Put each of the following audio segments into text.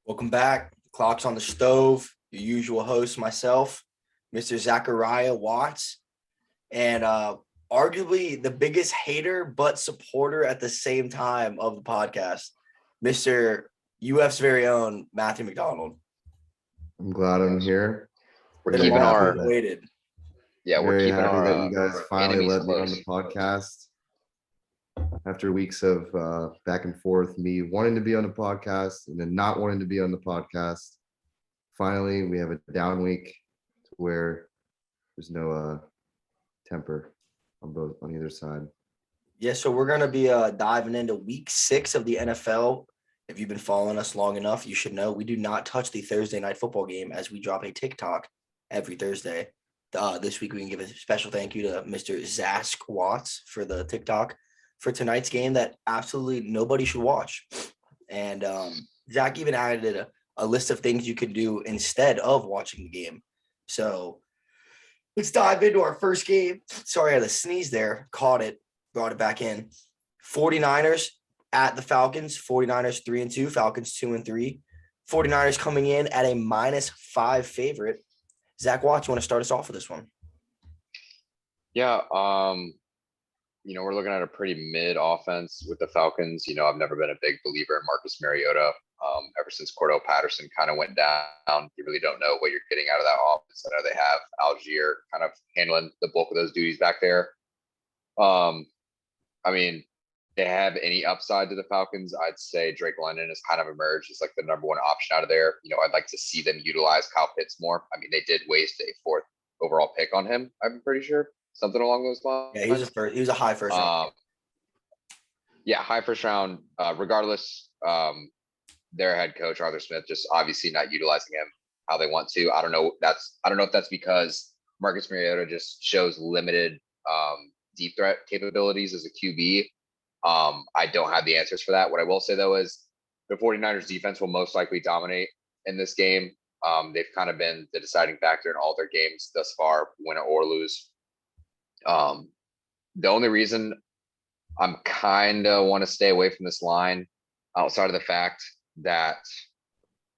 Welcome back. Clock's on the stove. Your usual host, myself, Mr. Zachariah Watts, and arguably the biggest hater but supporter at the same time of the podcast, Mr. UF's very own Matthew McDonald. I'm glad I'm here. We're Been keeping long our waited. we're Very keeping happy our that you guys finally enemies let me on close. the podcast. After weeks of back and forth, me wanting to be on the podcast and then not wanting to be on the podcast. Finally, we have a down week where there's no temper on either side. Yeah, so we're gonna be diving into week 6 of the NFL. If you've been following us long enough, you should know we do not touch the Thursday night football game as we drop a TikTok every Thursday. This week we can give a special thank you to Mr. Zask Watts for the TikTok for tonight's game that absolutely nobody should watch. And Zach even added a list of things you can do instead of watching the game. So let's dive into our first game. Sorry, I had a sneeze there. Caught it, brought it back in. 49ers at the Falcons. 49ers 3-2, Falcons 2-3. 49ers coming in at a -5 favorite. Zach Watts, you want to start us off with this one? Yeah, we're looking at a pretty mid offense with the Falcons. I've never been a big believer in Marcus Mariota. Ever since Cordell Patterson kind of went down, you really don't know what you're getting out of that offense. I know they have Algier kind of handling the bulk of those duties back there. They have any upside to the Falcons, I'd say Drake London has kind of emerged as like the number one option out of there. I'd like to see them utilize Kyle Pitts more. They did waste a 4th overall pick on him, I'm pretty sure. Something along those lines. Yeah, he was a high first round. High first round. Regardless, their head coach Arthur Smith just obviously not utilizing him how they want to. I don't know if that's because Marcus Mariota just shows limited deep threat capabilities as a QB. I don't have the answers for that. What I will say though is the 49ers defense will most likely dominate in this game. They've kind of been the deciding factor in all their games thus far, win or lose. The only reason I'm kind of want to stay away from this line outside of the fact that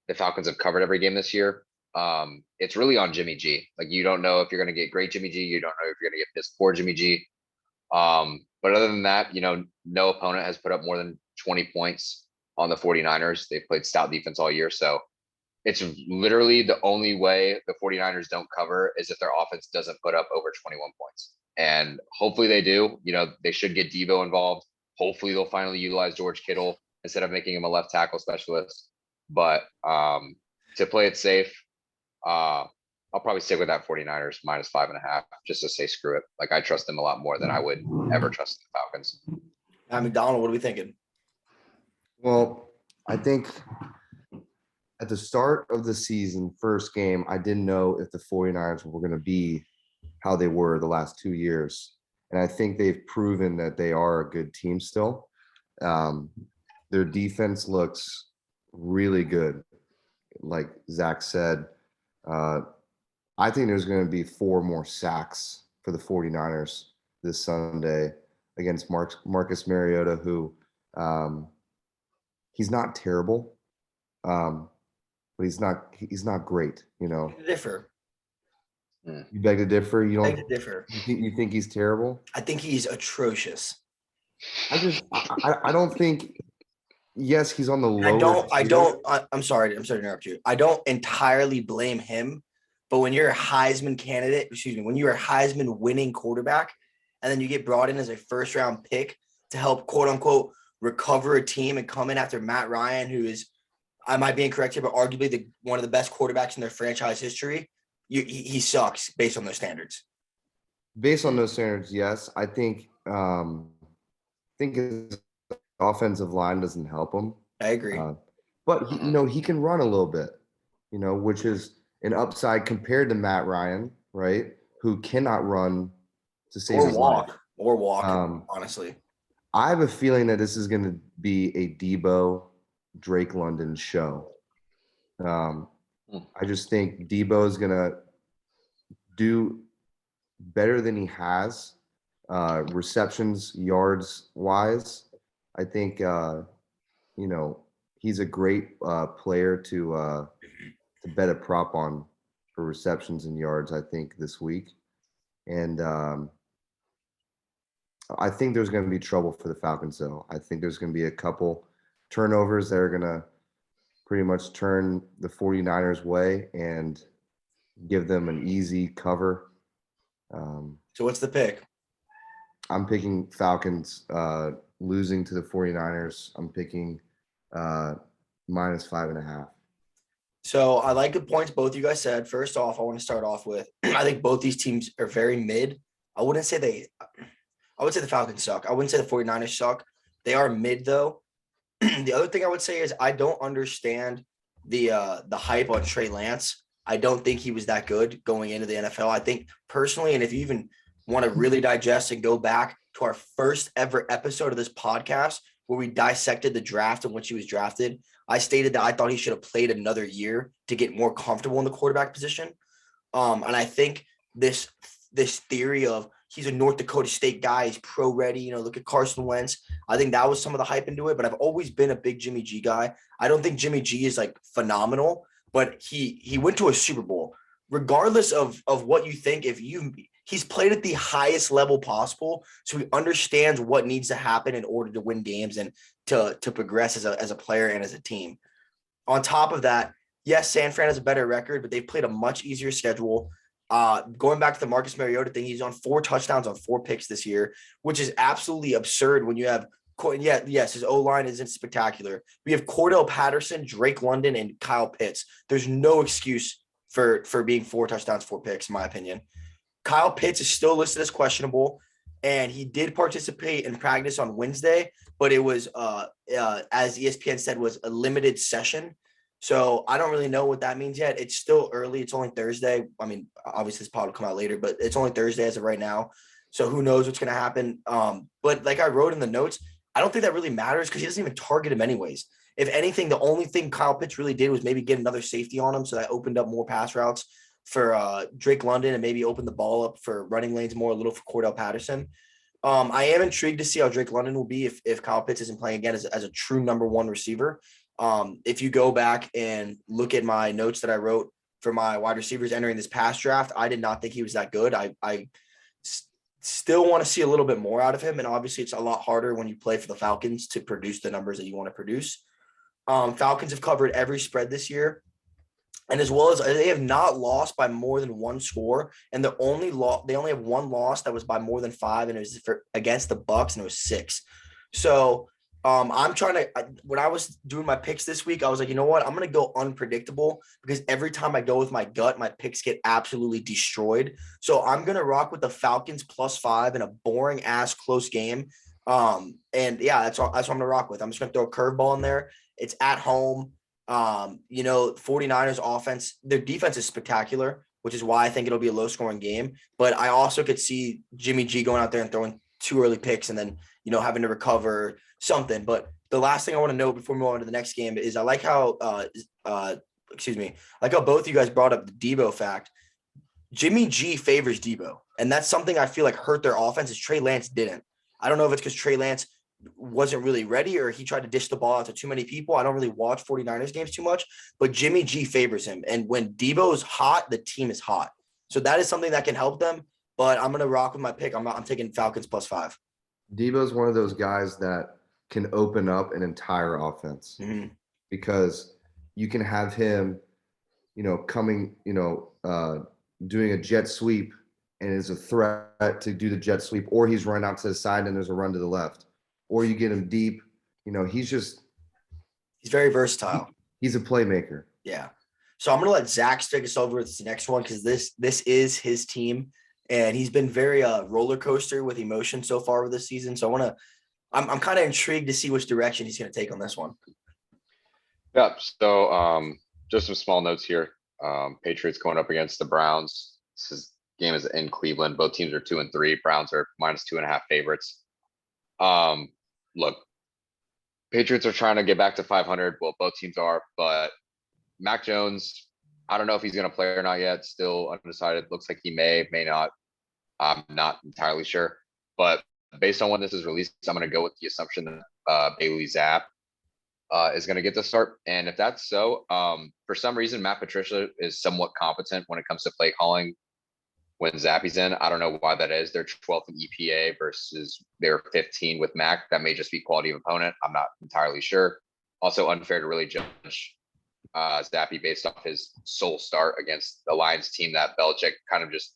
the Falcons have covered every game this year. It's really on Jimmy G. Like, you don't know if you're going to get great Jimmy G. You don't know if you're going to get piss poor Jimmy G. But other than that, no opponent has put up more than 20 points on the 49ers. They've played stout defense all year. So it's literally the only way the 49ers don't cover is if their offense doesn't put up over 21 points. And hopefully they do. They should get Debo involved. Hopefully they'll finally utilize George Kittle instead of making him a left tackle specialist. But to play it safe, I'll probably stick with that 49ers -5.5 just to say screw it. Like, I trust them a lot more than I would ever trust the Falcons. McDonald, what are we thinking? Well, I think at the start of the season, first game, I didn't know if the 49ers were going to be how they were the last 2 years. And I think they've proven that they are a good team still. Their defense looks really good. Like Zach said, I think there's going to be 4 more sacks for the 49ers this Sunday against Marcus Mariota, who he's not terrible, but he's not great. Differ. You beg to differ. You don't. Beg to differ. You think he's terrible? I think he's atrocious. I don't think. Yes, he's on the lower. I'm sorry to interrupt you. I don't entirely blame him, but when you're a Heisman when you're a Heisman winning quarterback, and then you get brought in as a first round pick to help quote unquote recover a team and come in after Matt Ryan, who is, I might be incorrect here, but arguably one of the best quarterbacks in their franchise history, he sucks based on those standards. Based on those standards, yes. I think his offensive line doesn't help him. I agree. But he can run a little bit, which is an upside compared to Matt Ryan, right? Who cannot run to save his life. Or walk, honestly. I have a feeling that this is going to be a Debo Drake London show. I just think Debo is going to do better than he has, receptions, yards wise. I think, he's a great player to bet a prop on for receptions and yards, I think, this week. And I think there's going to be trouble for the Falcons, though. I think there's going to be a couple turnovers that are going to pretty much turn the 49ers way and give them an easy cover. So what's the pick? I'm picking Falcons losing to the 49ers. I'm picking -5.5. So I like the points both you guys said. First off, I want to start off with I think both these teams are very mid. I would say the Falcons suck. I wouldn't say the 49ers suck. They are mid though. The other thing I would say is I don't understand the hype on Trey Lance. I don't think he was that good going into the NFL. I think personally, and if you even want to really digest and go back to our first ever episode of this podcast where we dissected the draft in which he was drafted, I stated that I thought he should have played another year to get more comfortable in the quarterback position. And I think this theory of he's a North Dakota State guy, he's pro ready, look at Carson Wentz. I think that was some of the hype into it, but I've always been a big Jimmy G guy. I don't think Jimmy G is like phenomenal, but he went to a Super Bowl. Regardless of what you think, he's played at the highest level possible, so he understands what needs to happen in order to win games and to progress as a player and as a team. On top of that, yes, San Fran has a better record, but they've played a much easier schedule. Going back to the Marcus Mariota thing, he's on 4 touchdowns on 4 picks this year, which is absolutely absurd when you have yes, his O-line isn't spectacular. We have Cordell Patterson, Drake London, and Kyle Pitts. There's no excuse for being 4 touchdowns, 4 picks, in my opinion. Kyle Pitts is still listed as questionable, and he did participate in practice on Wednesday, but it was, as ESPN said, was a limited session. So I don't really know what that means yet. It's still early. It's only Thursday. I mean, obviously this pod will come out later, but it's only Thursday as of right now. So who knows what's going to happen. But like I wrote in the notes, I don't think that really matters because he doesn't even target him anyways. If anything, the only thing Kyle Pitts really did was maybe get another safety on him. So that opened up more pass routes for Drake London and maybe opened the ball up for running lanes more a little for Cordell Patterson. I am intrigued to see how Drake London will be if Kyle Pitts isn't playing again as a true number 1 receiver. If you go back and look at my notes that I wrote for my wide receivers entering this past draft, I did not think he was that good. I still want to see a little bit more out of him. And obviously it's a lot harder when you play for the Falcons to produce the numbers that you want to produce. Falcons have covered every spread this year. And as well as they have not lost by more than 1 score. And they only have 1 loss that was by more than 5. And it was against the Bucs, and it was 6. So I'm trying to, when I was doing my picks this week, I was like, you know what? I'm going to go unpredictable because every time I go with my gut, my picks get absolutely destroyed. So I'm going to rock with the Falcons +5 in a boring ass close game. And yeah, that's what I'm going to rock with. I'm just going to throw a curveball in there. It's at home. 49ers offense, their defense is spectacular, which is why I think it'll be a low scoring game. But I also could see Jimmy G going out there and throwing 2 early picks and then, having to recover something. But the last thing I want to note before we move on to the next game is I like how, like how both of you guys brought up the Debo fact. Jimmy G favors Debo. And that's something I feel like hurt their offense is Trey Lance didn't. I don't know if it's because Trey Lance wasn't really ready or he tried to dish the ball out to too many people. I don't really watch 49ers games too much, but Jimmy G favors him. And when Debo's hot, the team is hot. So that is something that can help them. But I'm going to rock with my pick. I'm taking Falcons +5. Debo's one of those guys that can open up an entire offense because you can have him, coming, doing a jet sweep and is a threat to do the jet sweep, or he's run out to the side and there's a run to the left, or you get him deep. He's very versatile. He's a playmaker. Yeah. So I'm going to let Zach take us over with this next one because this is his team. And he's been very roller coaster with emotion so far with this season. So I'm kind of intrigued to see which direction he's going to take on this one. Yeah. So just some small notes here. Patriots going up against the Browns. Game is in Cleveland. Both teams are 2 and 3. Browns are -2.5 favorites. Look, Patriots are trying to get back to 500. Well, both teams are, but Mac Jones, I don't know if he's going to play or not yet. Still undecided. Looks like he may not. I'm not entirely sure, but based on when this is released, I'm going to go with the assumption that Bailey Zapp is going to get the start. And if that's so, for some reason, Matt Patricia is somewhat competent when it comes to play calling when Zappy's in. I don't know why that is. They're 12th in EPA versus they're 15 with Mac. That may just be quality of opponent. I'm not entirely sure. Also unfair to really judge Zappy based off his sole start against the Lions team that Belichick kind of just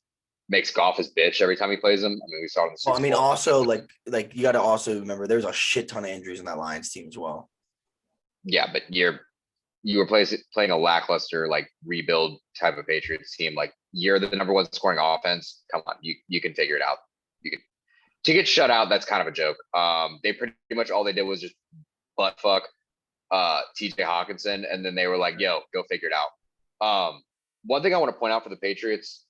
makes Goff his bitch every time he plays him. I mean, we saw it in the Well, I Super mean, Bowl. also like you got to also remember there's a shit ton of injuries in that Lions team as well. Yeah, but you were playing a lackluster, like rebuild type of Patriots team. Like you're the number one scoring offense. Come on, you can figure it out. You can to get shut out. That's kind of a joke. They pretty much all they did was just butt fuck TJ Hawkinson, and then they were like, "Yo, go figure it out." One thing I want to point out for the Patriots,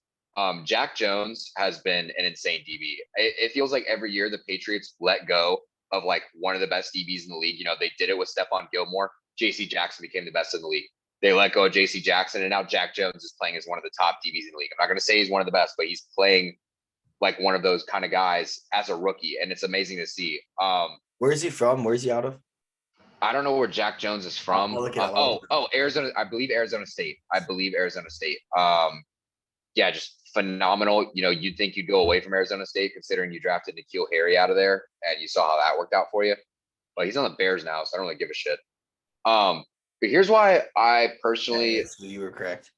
Jack Jones has been an insane DB. It feels like every year the Patriots let go of like one of the best DBs in the league. You know, they did it with Stephon Gilmore. JC Jackson became the best in the league. They let go of JC Jackson, and now Jack Jones is playing as one of the top DBs in the league. I'm not going to say he's one of the best, but he's playing like one of those kind of guys as a rookie, and it's amazing to see. Where is he from? Where is he out of? I don't know where Jack Jones is from. Arizona. I believe Arizona State. Yeah, just phenomenal. You know, you'd think you'd go away from Arizona State considering you drafted N'Keal Harry out of there, and you saw how that worked out for you. But he's on the Bears now, so I don't really give a shit. But here's why I personally, So you were correct.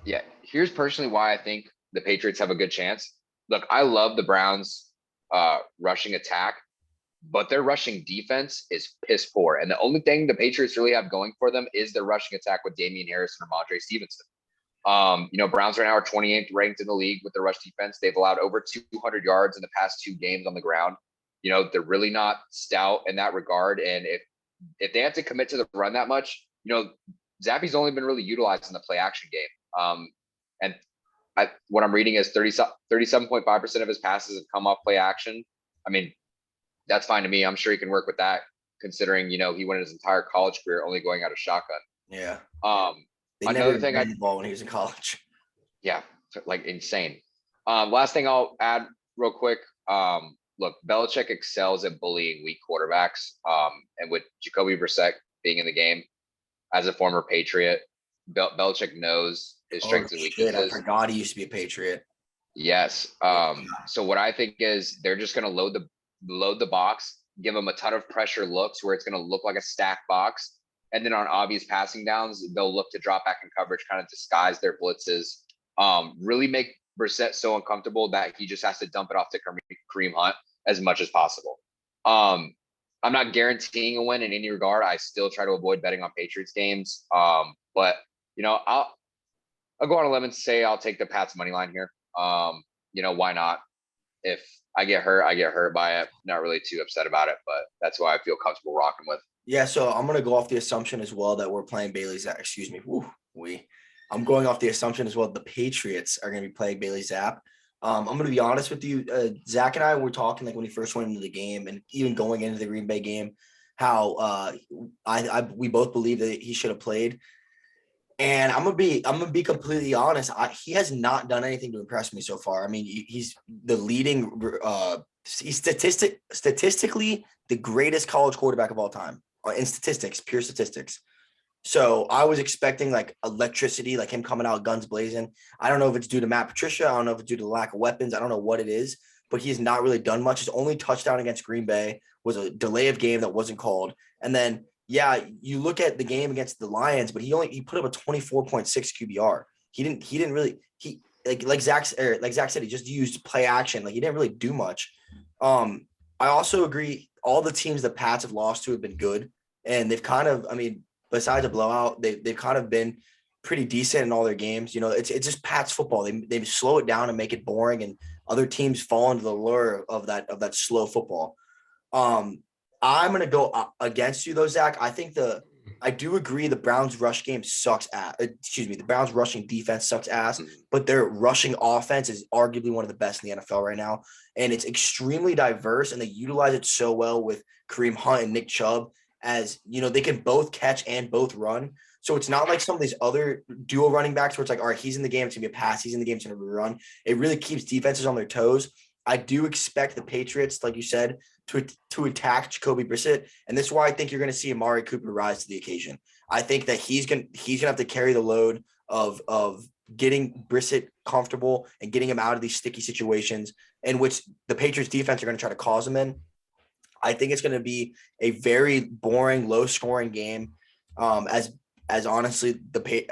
yeah, here's personally why I think the Patriots have a good chance. Look, I love the Browns rushing attack, but their rushing defense is piss poor. And the only thing the Patriots really have going for them is their rushing attack with Damian Harris and Ramondre Stevenson. You know, Browns right now are 28th ranked in the league with their rush defense. They've allowed over 200 yards in the past 2 games on the ground. You know, they're really not stout in that regard. And if they have to commit to the run that much, you know, Zappy's only been really utilized in the play action game. And what I'm reading is 37.5% of his passes have come off play action. I mean, that's fine to me. I'm sure he can work with that considering, you know, he went his entire college career only going out of shotgun. Yeah. They Another never thing ran the ball when he was in college. Yeah, like insane. Last thing I'll add real quick. Look, Belichick excels at bullying weak quarterbacks. And with Jacoby Brissett being in the game as a former Patriot, Belichick knows his strengths and weaknesses. I forgot he used to be a Patriot. Yes. So what I think is they're just going to load the box, give him a ton of pressure looks where it's going to look like a stacked box. And then on obvious passing downs, they'll look to drop back in coverage, kind of disguise their blitzes, really make Brissett so uncomfortable that he just has to dump it off to Kareem Hunt as much as possible. I'm not guaranteeing a win in any regard. I still try to avoid betting on Patriots games. But, you know, I'll go on a limb and say I'll take the Pats money line here. You know, why not? If I get hurt by it. Not really too upset about it, but that's why I feel comfortable rocking with. Yeah, so I'm going to go off the assumption as well that we're playing Bailey Zapp. Excuse me. I'm going off the assumption as well the Patriots are going to be playing Bailey Zapp. I'm going to be honest with you. Zach and I were talking like when he first went into the game and even going into the Green Bay game, how we both believe that he should have played. And I'm gonna be completely honest. He has not done anything to impress me so far. I mean, he's the leading. He's statistically the greatest college quarterback of all time in statistics, pure statistics. So I was expecting like electricity, like him coming out guns blazing. I don't know if it's due to Matt Patricia. I don't know if it's due to the lack of weapons. I don't know what it is, but he's not really done much. His only touchdown against Green Bay was a delay of game that wasn't called. And then, yeah, you look at the game against the Lions, but he put up a 24.6 QBR. He didn't really like Zach said, he just used play action. Like he didn't really do much. I also agree. All the teams the Pats have lost to have been good, and they've kind of, I mean, besides a blowout, they've kind of been pretty decent in all their games. You know, it's just Pats football. They slow it down and make it boring, and other teams fall into the lure of that slow football. I'm gonna go against you though, Zach. I do agree the Browns rush game sucks ass. The Browns rushing defense sucks ass, but their rushing offense is arguably one of the best in the NFL right now, and it's extremely diverse, and they utilize it so well with Kareem Hunt and Nick Chubb. As you know, they can both catch and both run. So it's not like some of these other dual running backs where it's like, all right, he's in the game, it's gonna be a pass, he's in the game, it's gonna be a run. It really keeps defenses on their toes. I do expect the Patriots, like you said, to attack Jacoby Brissett, and this is why I think you're going to see Amari Cooper rise to the occasion. I think that he's gonna have to carry the load of getting Brissett comfortable and getting him out of these sticky situations in which the Patriots defense are going to try to cause him in. I think it's going to be a very boring, low scoring game. As honestly,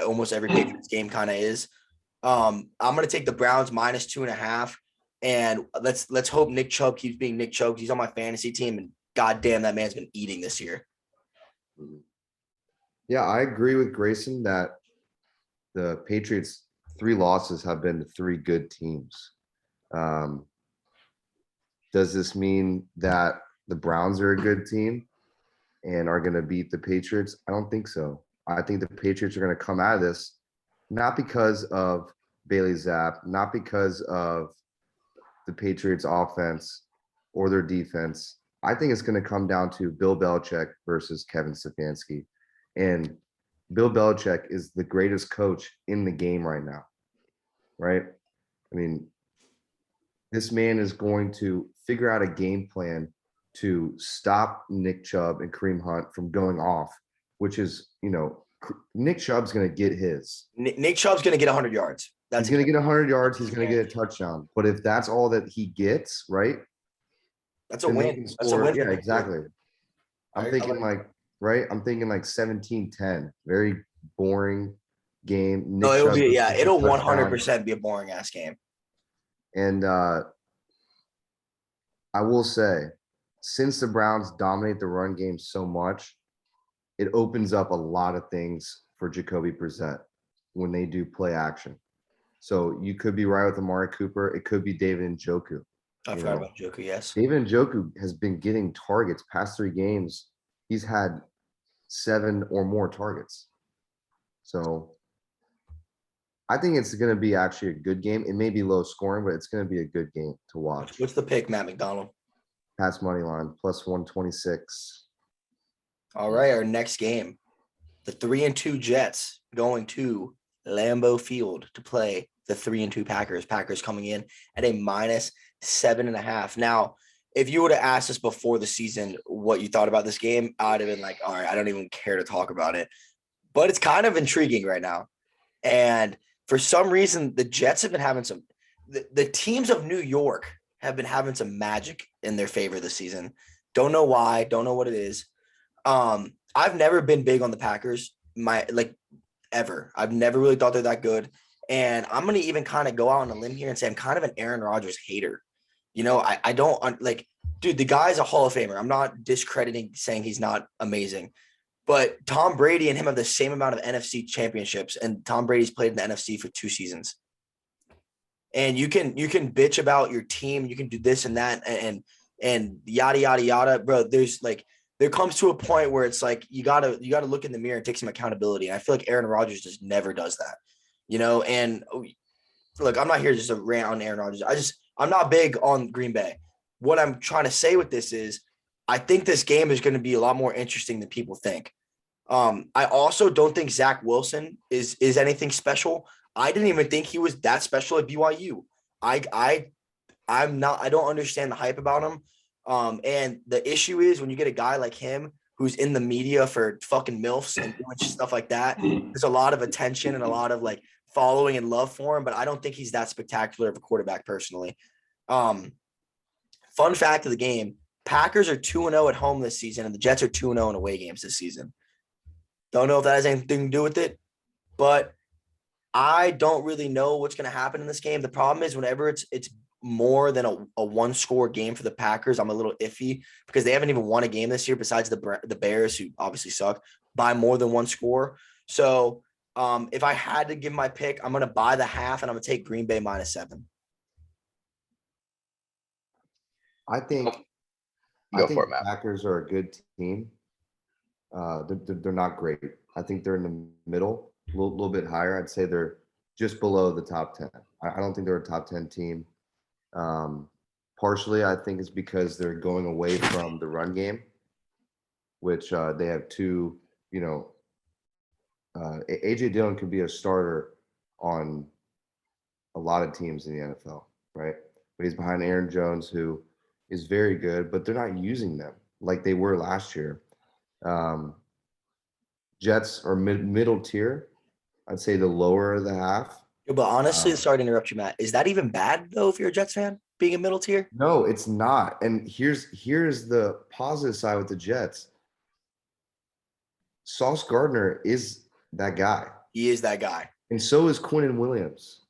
almost every Patriots game kind of is. I'm going to take the Browns minus 2.5. And let's hope Nick Chubb keeps being Nick Chubb. He's on my fantasy team, and goddamn, that man's been eating this year. Yeah, I agree with Grayson that the Patriots' 3 losses have been to 3 good teams. Does this mean that the Browns are a good team and are going to beat the Patriots? I don't think so. I think the Patriots are going to come out of this not because of Bailey Zapp, not because of the Patriots offense or their defense. I think it's going to come down to Bill Belichick versus Kevin Stefanski. And Bill Belichick is the greatest coach in the game right now, right? I mean, this man is going to figure out a game plan to stop Nick Chubb and Kareem Hunt from going off, which is, Nick Chubb's going to get his. Nick Chubb's going to get 100 yards. He's going to get 100 yards. He's going to get a touchdown. But if that's all that he gets, right? That's a win. That's a win. Yeah, exactly. I'm thinking like 17-10. Very boring game. It'll 100% be a boring ass game. And I will say, since the Browns dominate the run game so much, it opens up a lot of things for Jacoby Brissett when they do play action. So you could be right with Amari Cooper. It could be David Njoku. I forgot about Njoku, yes. David Njoku has been getting targets past 3 games. He's had 7 or more targets. So I think it's going to be actually a good game. It may be low scoring, but it's going to be a good game to watch. What's the pick, Matt McDonald? Pass money line, plus 126. All right, our next game. The 3-2 Jets going to Lambeau Field to play the 3-2 Packers. Packers coming in at a minus 7.5. Now, if you would have asked us before the season what you thought about this game, I'd have been like, all right, I don't even care to talk about it. But it's kind of intriguing right now. And for some reason, the Jets have been having the teams of New York have been having some magic in their favor this season. Don't know why. Don't know what it is. I've never been big on the Packers, ever. I've never really thought they're that good. And I'm going to even kind of go out on a limb here and say I'm kind of an Aaron Rodgers hater. I don't dude, the guy's a Hall of Famer. I'm not discrediting saying he's not amazing. But Tom Brady and him have the same amount of NFC championships, and Tom Brady's played in the NFC for 2 seasons. And you can bitch about your team, you can do this and that and yada yada yada, bro. There comes to a point where it's like you gotta look in the mirror and take some accountability. And I feel like Aaron Rodgers just never does that, And look, I'm not here just to rant on Aaron Rodgers. I'm not big on Green Bay. What I'm trying to say with this is, I think this game is going to be a lot more interesting than people think. I also don't think Zach Wilson is anything special. I didn't even think he was that special at BYU. I don't understand the hype about him. And the issue is when you get a guy like him who's in the media for fucking MILFs and doing stuff like that, there's a lot of attention and a lot of following and love for him, but I don't think he's that spectacular of a quarterback personally. Fun fact of the game, Packers are 2-0 at home this season, and the Jets are 2-0 in away games this season. Don't know if that has anything to do with it, but I don't really know what's going to happen in this game. The problem is whenever it's more than a one-score game for the Packers, I'm a little iffy because they haven't even won a game this year besides the Bears, who obviously suck, by more than 1 score. So if I had to give my pick, I'm going to buy the half, and I'm going to take Green Bay minus 7. I think the Packers are a good team. They're not great. I think they're in the middle, a little bit higher. I'd say they're just below the top 10. I don't think they're a top 10 team. Partially, I think it's because they're going away from the run game, which they have 2, A.J. Dillon could be a starter on a lot of teams in the NFL, right? But he's behind Aaron Jones, who is very good, but they're not using them like they were last year. Jets are middle tier. I'd say the lower of the half. Yeah, but honestly, sorry to interrupt you, Matt. Is that even bad though if you're a Jets fan, being a middle tier? No, it's not. And here's the positive side with the Jets. Sauce Gardner is that guy. He is that guy. And so is Quinnen Williams.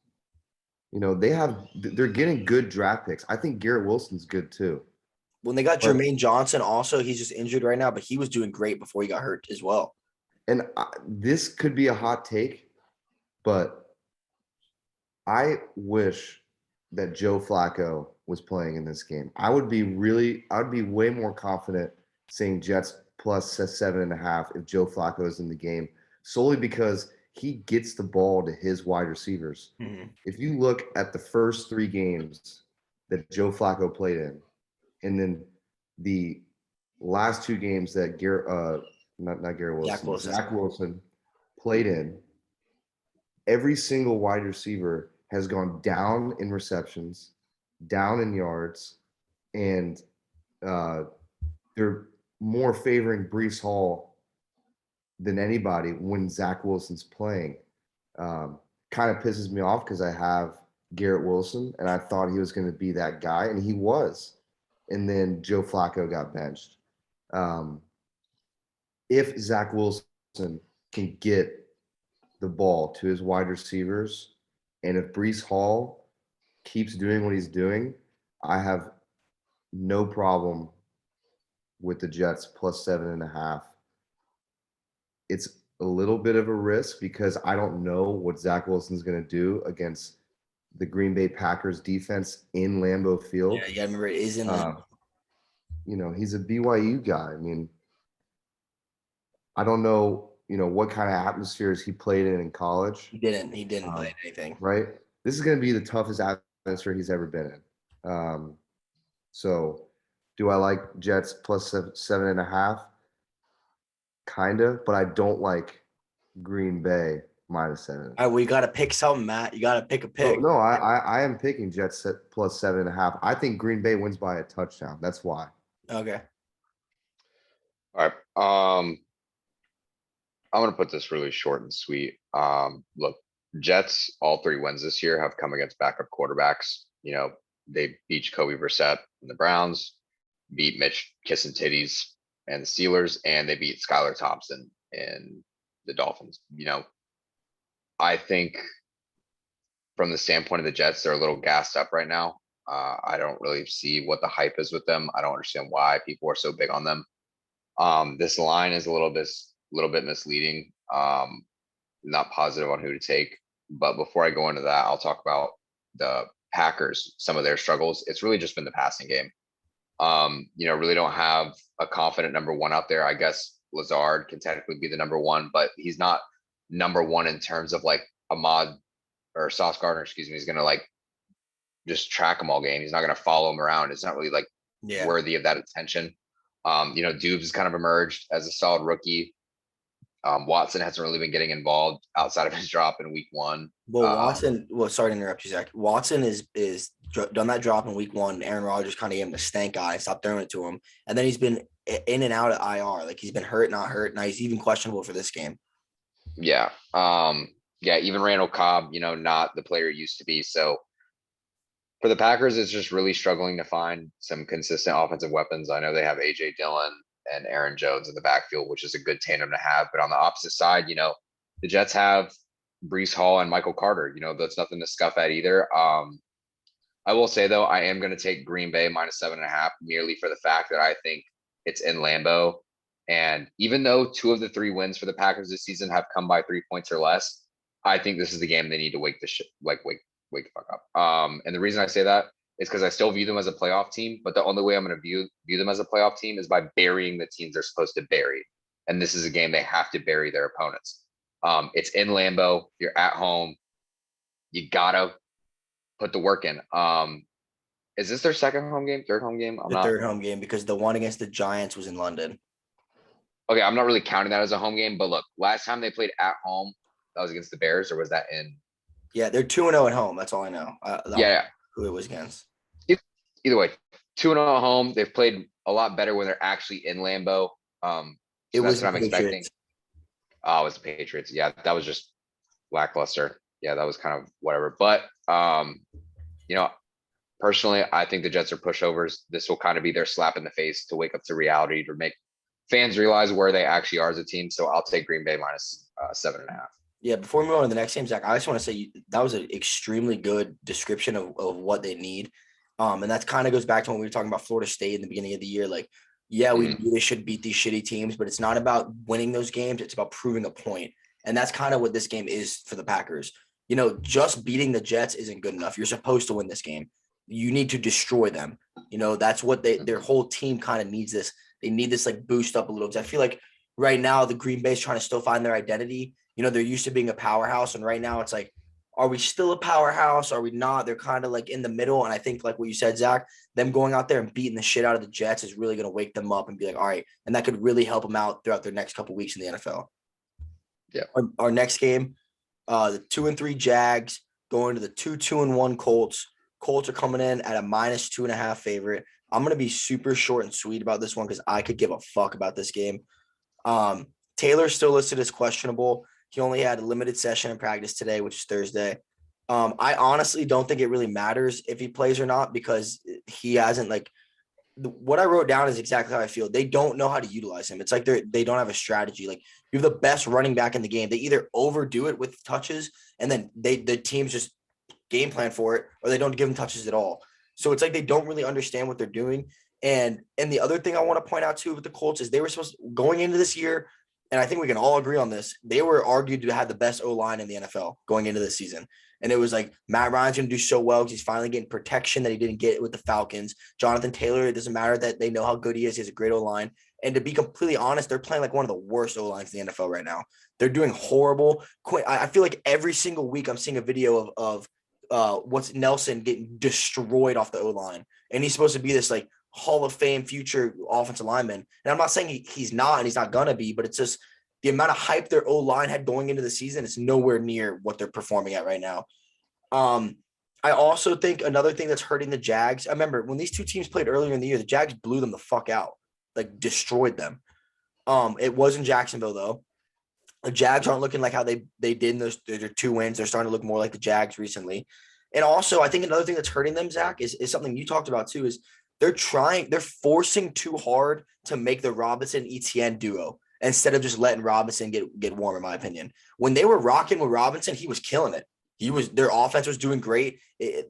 You know, they're getting good draft picks. I think Garrett Wilson's good too. When they got Jermaine Johnson, also, he's just injured right now, but he was doing great before he got hurt as well. And this could be a hot take, but I wish that Joe Flacco was playing in this game. I'd be way more confident saying Jets plus 7.5 if Joe Flacco is in the game, solely because he gets the ball to his wide receivers. Mm-hmm. If you look at the first 3 games that Joe Flacco played in, and then the last 2 games that not Garrett Wilson, Zach Wilson played in, every single wide receiver has gone down in receptions, down in yards, and they're more favoring Breece Hall than anybody when Zach Wilson's playing. Kind of pisses me off because I have Garrett Wilson and I thought he was going to be that guy, and he was. And then Joe Flacco got benched. If Zach Wilson can get the ball to his wide receivers, and if Breece Hall keeps doing what he's doing, I have no problem with the Jets plus 7.5. It's a little bit of a risk because I don't know what Zach Wilson's going to do against the Green Bay Packers defense in Lambeau Field. Yeah, you gotta remember it is in Lambeau. You know, he's a BYU guy. I mean, I don't know, what kind of atmospheres he played in college. He didn't play anything. Right? This is going to be the toughest atmosphere he's ever been in. So do I like Jets plus 7.5? Kind of, but I don't like Green Bay minus 7. All right, we got to pick something, Matt. You got to pick a pick. No, I am picking Jets plus 7.5. I think Green Bay wins by a touchdown. That's why. Okay. All right. I'm going to put this really short and sweet. Look, Jets, all 3 wins this year have come against backup quarterbacks. You know, they beat Jacoby Brissett and the Browns, beat Mitch Kissing Titties and the Steelers, and they beat Skylar Thompson and the Dolphins. You know, I think from the standpoint of the Jets, they're a little gassed up right now. I don't really see what the hype is with them. I don't understand why people are so big on them. This line is a little bit misleading. Not positive on who to take. But before I go into that, I'll talk about the Packers, some of their struggles. It's really just been the passing game. Really don't have a confident number 1 out there. I guess Lazard can technically be the number 1, but he's not number 1 in terms of like Ahmad or Sauce Gardner, excuse me. He's going to like just track him all game. He's not going to follow him around. It's not really like worthy of that attention. Dubes has kind of emerged as a solid rookie. Watson hasn't really been getting involved outside of his drop in week 1. Well, Watson. Sorry to interrupt you, Zach. Watson is done that drop in week 1. Aaron Rodgers kind of gave him the stank eye, stopped throwing it to him, and then he's been in and out of IR. Like he's been hurt, not hurt. Now he's even questionable for this game. Yeah. Even Randall Cobb, not the player he used to be. So for the Packers, it's just really struggling to find some consistent offensive weapons. I know they have AJ Dillon and Aaron Jones in the backfield, which is a good tandem to have. But on the opposite side, the Jets have Breece Hall and Michael Carter. That's nothing to scuff at either. I will say, though, I am going to take Green Bay minus 7.5 merely for the fact that I think it's in Lambeau. And even though 2 of the 3 wins for the Packers this season have come by 3 points or less, I think this is the game they need to wake the fuck up. And the reason I say that is because I still view them as a playoff team, but the only way I'm going to view them as a playoff team is by burying the teams they're supposed to bury. And this is a game they have to bury their opponents. It's in Lambeau. You're at home. You gotta put the work in. Is this their third home game? Third home game, because the one against the Giants was in London. Okay, I'm not really counting that as a home game, but look, last time they played at home, that was against the Bears, or was that in? Yeah, they're 2-0 at home. That's all I know. Yeah. Who it was against. Either way, 2-0 at home. They've played a lot better when they're actually in Lambeau. It So that's was what the I'm expecting. Patriots. Oh, it was the Patriots. Yeah, that was just lackluster. Yeah, that was kind of whatever. But you know, personally, I think the Jets are pushovers. This will kind of be their slap in the face to wake up to reality, to make fans realize where they actually are as a team. So I'll take Green Bay minus 7.5. Yeah, before we move on to the next game, Zach, I just want to say that was an extremely good description of what they need. And that kind of goes back to when we were talking about Florida State in the beginning of the year. Like, yeah, we knew they should beat these shitty teams, but it's not about winning those games. It's about proving a point. And that's kind of what this game is for the Packers. You know, just beating the Jets isn't good enough. You're supposed to win this game. You need to destroy them. You know, that's what their whole team kind of needs this. They need this like boost up a little. Because I feel like right now the Green Bay's trying to still find their identity. You know, they're used to being a powerhouse. And right now it's like, are we still a powerhouse? Are we not? They're kind of like in the middle. And I think like what you said, Zach, them going out there and beating the shit out of the Jets is really going to wake them up and be like, all right. And that could really help them out throughout their next couple of weeks in the NFL. Yeah. Our next game, the 2-3 Jags going to the 2-2-1 Colts. Colts are coming in at a -2.5 favorite. I'm going to be super short and sweet about this one because I could give a fuck about this game. Taylor's still listed as questionable. He only had a limited session in practice today, which is Thursday. I honestly don't think it really matters if he plays or not because he hasn't like what I wrote down is exactly how I feel. They don't know how to utilize him. It's like they don't have a strategy. Like you have the best running back in the game. They either overdo it with touches and then the teams just game plan for it, or they don't give him touches at all. So it's like they don't really understand what they're doing. And the other thing I want to point out too with the Colts is they were supposed to, going into this year, and I think we can all agree on this, they were argued to have the best O-line in the NFL going into this season. And it was like Matt Ryan's going to do so well because he's finally getting protection that he didn't get with the Falcons. Jonathan Taylor, it doesn't matter that they know how good he is. He has a great O-line. And to be completely honest, they're playing like one of the worst O-lines in the NFL right now. They're doing horrible. I feel like every single week I'm seeing a video of what's Nelson getting destroyed off the O-line. And he's supposed to be this like Hall of Fame future offensive lineman. And I'm not saying he's not and he's not going to be, but it's just the amount of hype their O-line had going into the season is nowhere near what they're performing at right now. I also think another thing that's hurting the Jags, I remember when these two teams played earlier in the year, the Jags blew them the fuck out, like destroyed them. It was in Jacksonville though. The Jags aren't looking like how they did in those their 2 wins. They're starting to look more like the Jags recently. And also I think another thing that's hurting them, Zach, is something you talked about too, is they're forcing too hard to make the Robinson Etienne duo instead of just letting Robinson get warm, in my opinion. When they were rocking with Robinson, he was killing it. Their offense was doing great,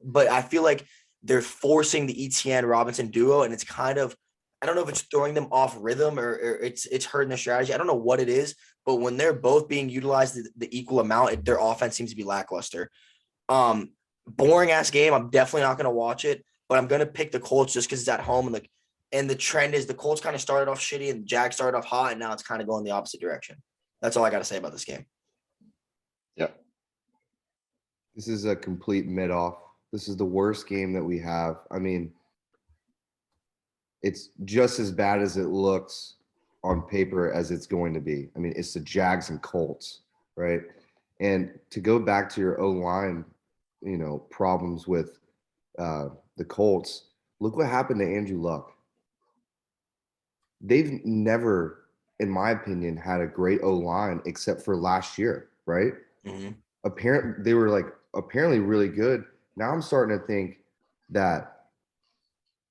but I feel like they're forcing the Etienne Robinson duo, and it's kind of, I don't know if it's throwing them off rhythm or it's hurting their strategy. I don't know what it is, but when they're both being utilized the equal amount, their offense seems to be lackluster. Boring ass game. I'm definitely not going to watch it, but I'm going to pick the Colts just because it's at home and the trend is the Colts kind of started off shitty and the Jags started off hot, and now it's kind of going the opposite direction. That's all I got to say about this game. Yeah. This is a complete mid-off. This is the worst game that we have. I mean, it's just as bad as it looks on paper as it's going to be. I mean, it's the Jags and Colts, right? And to go back to your O-line, problems with the Colts, look what happened to Andrew Luck. They've never, in my opinion, had a great O-line except for last year, right? Mm-hmm. They were apparently really good. Now I'm starting to think that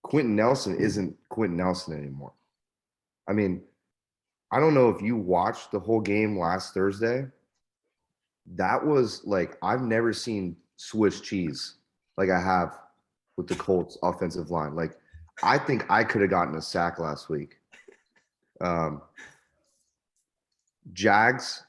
Quentin Nelson isn't Quentin Nelson anymore. I mean, I don't know if you watched the whole game last Thursday. That was like, I've never seen Swiss cheese like I have with the Colts offensive line. Like, I think I could have gotten a sack last week. Jags,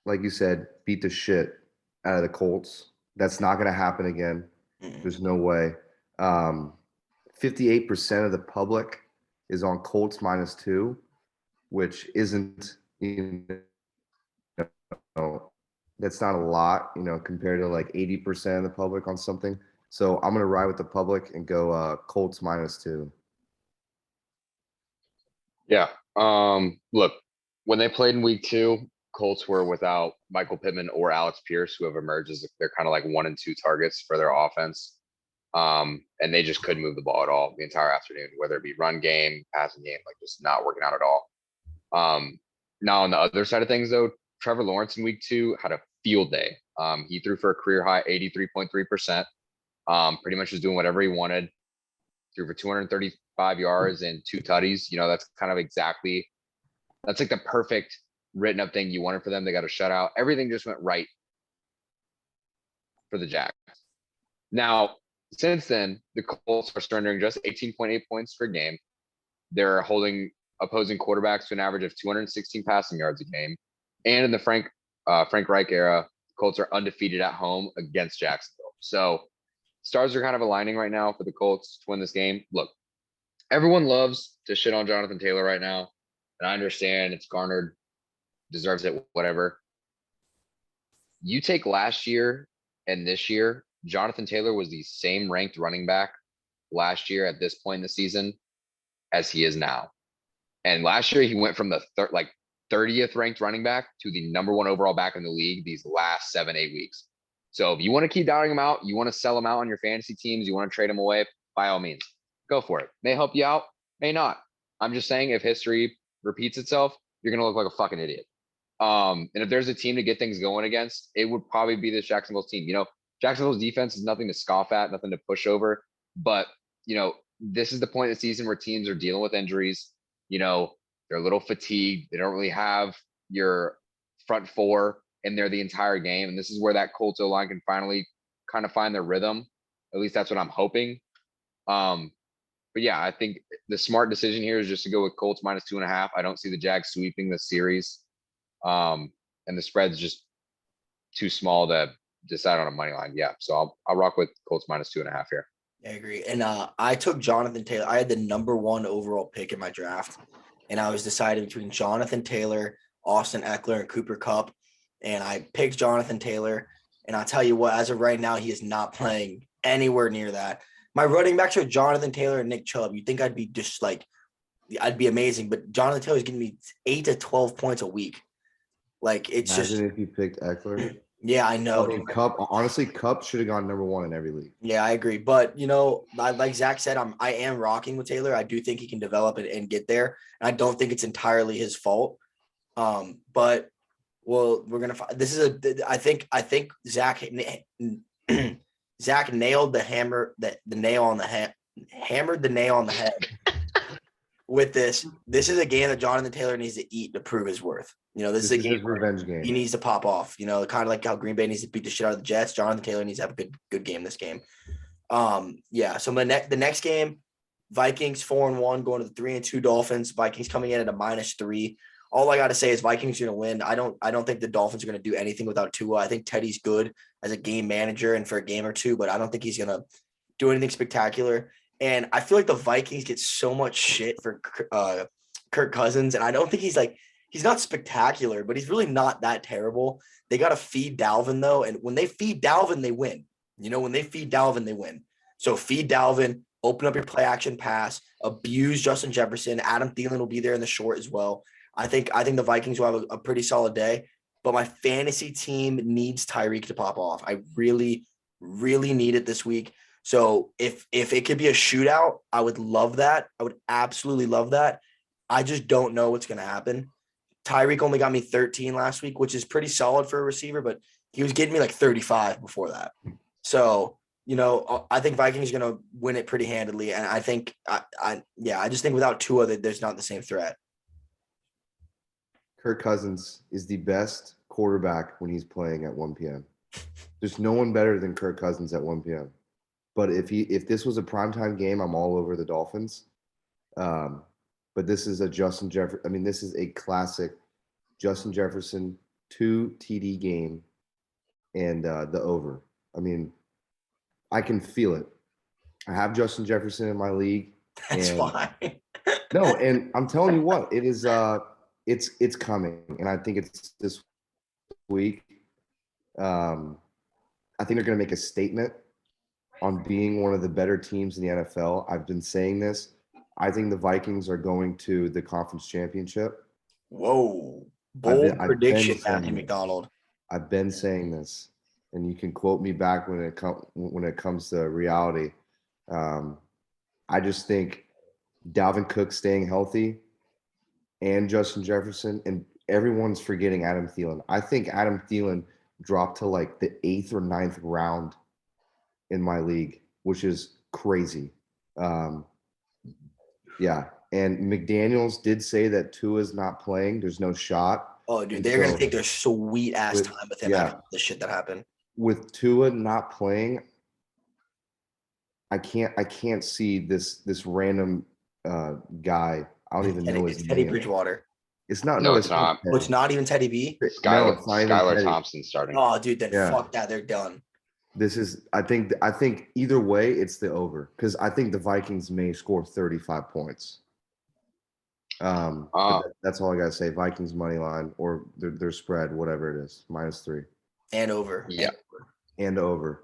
like you said, beat the shit out of the Colts. That's not going to happen again. There's no way. 58% of the public is on Colts -2, which isn't, that's not a lot, compared to like 80% of the public on something. So I'm going to ride with the public and go Colts -2. Yeah. Look, when they played in week 2, Colts were without Michael Pittman or Alex Pierce, who have emerged as they're kind of like 1 and 2 targets for their offense. And they just couldn't move the ball at all the entire afternoon, whether it be run game, passing game, like just not working out at all. Now on the other side of things though, Trevor Lawrence in week 2 had a field day. He threw for a career high 83.3%. Pretty much was doing whatever he wanted. Threw for 235 yards and 2 tutties. That's kind of exactly, that's like the perfect written up thing you wanted for them. They got a shutout. Everything just went right for the Jags. Now, since then, the Colts are surrendering just 18.8 points per game. They're holding opposing quarterbacks to an average of 216 passing yards a game. And in the Frank Reich era, Colts are undefeated at home against Jacksonville. So stars are kind of aligning right now for the Colts to win this game. Look, everyone loves to shit on Jonathan Taylor right now. And I understand it's garnered, deserves it, whatever. You take last year and this year, Jonathan Taylor was the same ranked running back last year at this point in the season as he is now. And last year he went from the 30th ranked running back to the number 1 overall back in the league these last 7-8 weeks. So if you want to keep doubting him out, you want to sell him out on your fantasy teams, you want to trade him away, by all means, go for it. May help you out, may not. I'm just saying if history repeats itself, you're going to look like a fucking idiot. And if there's a team to get things going against, it would probably be this Jacksonville team. Jacksonville's defense is nothing to scoff at, nothing to push over. But, this is the point of the season where teams are dealing with injuries. They're a little fatigued. They don't really have your front four in there the entire game. And this is where that Colts O-line can finally kind of find their rhythm. At least that's what I'm hoping. But yeah, I think the smart decision here is just to go with Colts -2.5. I don't see the Jags sweeping the series. And the spread's just too small to decide on a money line. Yeah. So I'll rock with Colts -2.5 here. I agree. And I took Jonathan Taylor. I had the number 1 overall pick in my draft. And I was deciding between Jonathan Taylor, Austin Eckler, and Cooper Kupp. And I picked Jonathan Taylor. And I'll tell you what, as of right now, he is not playing anywhere near that. My running backs are Jonathan Taylor and Nick Chubb. You'd think I'd be just I'd be amazing. But Jonathan Taylor's giving me 8 to 12 points a week. It's Imagine just. if you picked Eckler. Yeah, I know. Kupp, honestly, Kupp should have gone number 1 in every league. Yeah, I agree. But, like Zach said, I am rocking with Taylor. I do think he can develop it and get there. And I don't think it's entirely his fault. But we're going to find this is I think Zach nailed the hammer, the nail on the head, hammered the nail on the head with this. This is a game that Jonathan Taylor needs to eat to prove his worth. This is a game his revenge game. He needs to pop off. Kind of like how Green Bay needs to beat the shit out of the Jets. Jonathan Taylor needs to have a good game this game. Yeah. So the next game, Vikings 4-1 going to the 3-2 Dolphins. Vikings coming in at a -3. All I got to say is Vikings are going to win. I don't think the Dolphins are going to do anything without Tua. I think Teddy's good as a game manager and for a game or two, but I don't think he's going to do anything spectacular. And I feel like the Vikings get so much shit for Kirk Cousins, and I don't think he's not spectacular, but he's really not that terrible. They got to feed Dalvin, though, and when they feed Dalvin, they win. When they feed Dalvin, they win. So feed Dalvin, open up your play action pass, abuse Justin Jefferson. Adam Thielen will be there in the short as well. I think the Vikings will have a pretty solid day, but my fantasy team needs Tyreek to pop off. I really, really need it this week. So if it could be a shootout, I would love that. I would absolutely love that. I just don't know what's going to happen. Tyreek only got me 13 last week, which is pretty solid for a receiver, but he was getting me 35 before that. So, I think Vikings are going to win it pretty handedly. And I think, I just think without Tua, that there's not the same threat. Kirk Cousins is the best quarterback when he's playing at 1 p.m. There's no one better than Kirk Cousins at 1 p.m. But if this was a primetime game, I'm all over the Dolphins. But this is a Justin Jefferson. I mean, this is a classic Justin Jefferson 2 TD game and the over. I mean, I can feel it. I have Justin Jefferson in my league. That's fine. No, and I'm telling you what, it is it's coming. And I think it's this week. I think they're going to make a statement on being one of the better teams in the NFL. I've been saying this. I think the Vikings are going to the conference championship. Whoa. Bold prediction, Matthew McDonald. I've been saying this, and you can quote me back when it comes to reality. I just think Dalvin Cook staying healthy and Justin Jefferson, and everyone's forgetting Adam Thielen. I think Adam Thielen dropped to like the 8th or 9th round in my league, which is crazy. Yeah. And McDaniels did say that Tua's not playing. There's no shot. Oh, dude, And they're gonna so take their sweet ass with- time with him yeah. after the shit that happened. with Tua not playing, I can't see this random guy. I don't even know his It's Teddy name. Bridgewater. It's not. No, it's not. Oh, it's not even Teddy B. No, Skylar, it's not even Skylar Teddy. Thompson starting. Oh, dude, then Yeah. fuck that. They're done. This is. I think either way, it's the over because I think the Vikings may score 35 points. That's all I gotta say. Vikings money line or their spread, whatever it is, -3 And over. Yeah. and over.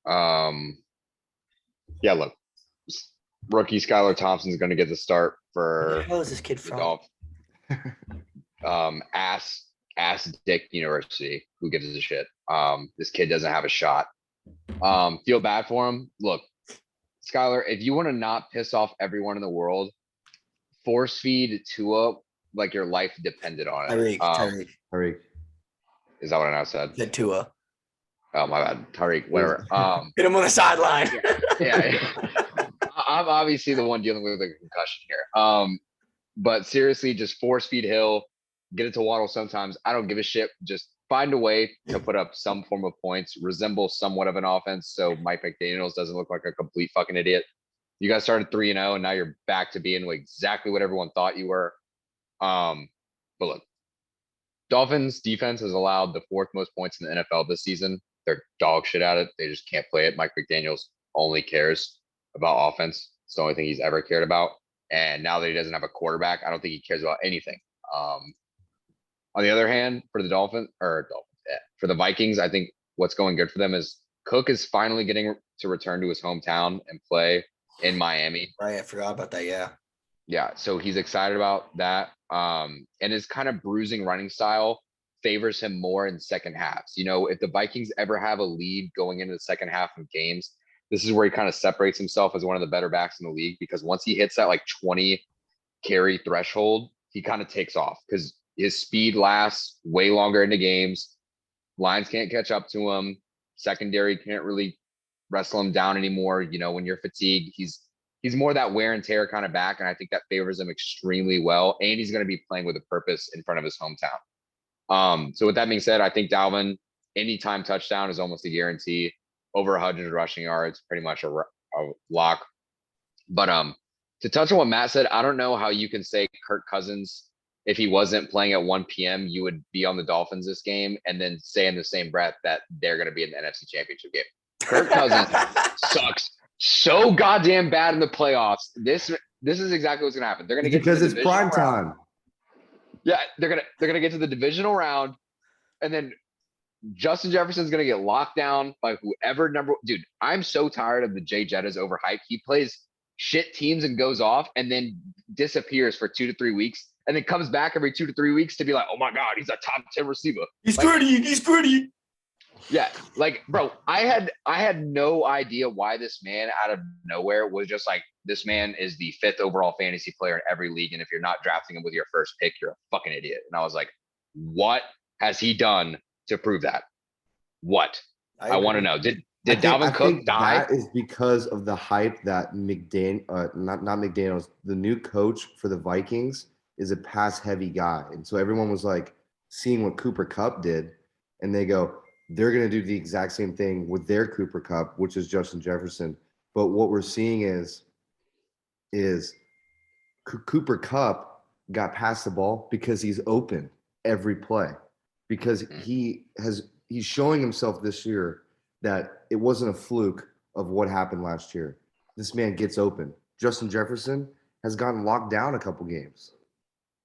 Yeah, look, rookie Skylar Thompson's gonna get the start Where the for hell is this kid the from? Dolphins. Ass Dick University. Who gives a shit? This kid doesn't have a shot. Feel bad for him. Look, Skylar, if you want to not piss off everyone in the world, force feed Tua like your life depended on it. Tyreek. Hurry. Is that what I now said? Said Tua. Oh my bad, Tariq. Whatever. Hit him on the sideline. Yeah. I'm obviously the one dealing with a concussion here. But seriously, just force feed Hill, get it to Waddle sometimes. I don't give a shit. Just find a way to put up some form of points, resemble somewhat of an offense. So Mike McDaniels doesn't look like a complete fucking idiot. You guys started 3-0 and now you're back to being exactly what everyone thought you were. But look, Dolphins defense has allowed the 4th most points in the NFL this season. They're dog shit at it. They just can't play it. Mike McDaniels only cares about offense. It's the only thing he's ever cared about. And now that he doesn't have a quarterback, I don't think he cares about anything. On the other hand, for the for the Vikings, I think what's going good for them is Cook is finally getting to return to his hometown and play in Miami. Right, I forgot about that. Yeah. Yeah, so he's excited about that. And his kind of bruising running style favors him more in second halves. You know, if the Vikings ever have a lead going into the second half of games, this is where he kind of separates himself as one of the better backs in the league, because once he hits that like 20 carry threshold, he kind of takes off because his speed lasts way longer into games. Lines can't catch up to him. Secondary can't really wrestle him down anymore. You know, when you're fatigued, he's more that wear and tear kind of back. And I think that favors him extremely well. And he's going to be playing with a purpose in front of his hometown. So with that being said, I think Dalvin, anytime touchdown is almost a guarantee. Over 100 rushing yards, pretty much a lock. But to touch on what Matt said, I don't know how you can say Kirk Cousins, if he wasn't playing at 1 p.m., you would be on the Dolphins this game, and then say in the same breath that they're going to be in the NFC Championship game. Kirk Cousins sucks so goddamn bad in the playoffs. This is exactly what's going to happen. They're going to get because to it's prime time. Yeah, they're gonna get to the divisional round, and then Justin Jefferson's gonna get locked down by whoever dude. I'm so tired of the Jay Jettas overhyped. He plays shit teams and goes off, and then disappears for 2 to 3 weeks, and then comes back every 2 to 3 weeks to be like, oh my god, he's a top 10 receiver. He's pretty. Yeah, like, bro, I had no idea why this man out of nowhere was just like, this man is the 5th overall fantasy player in every league, and if you're not drafting him with your first pick, you're a fucking idiot. And I was like, what has he done to prove that? What? I want to know. Did Dalvin Cook die? That is because of the hype that not McDaniels, the new coach for the Vikings, is a pass-heavy guy. And so everyone was like seeing what Cooper Kupp did, and they go, they're going to do the exact same thing with their Cooper Kupp, which is Justin Jefferson. But what we're seeing is Cooper Kupp got past the ball because he's open every play, because he's showing himself this year that it wasn't a fluke of what happened last year. This man gets open. Justin Jefferson has gotten locked down a couple games,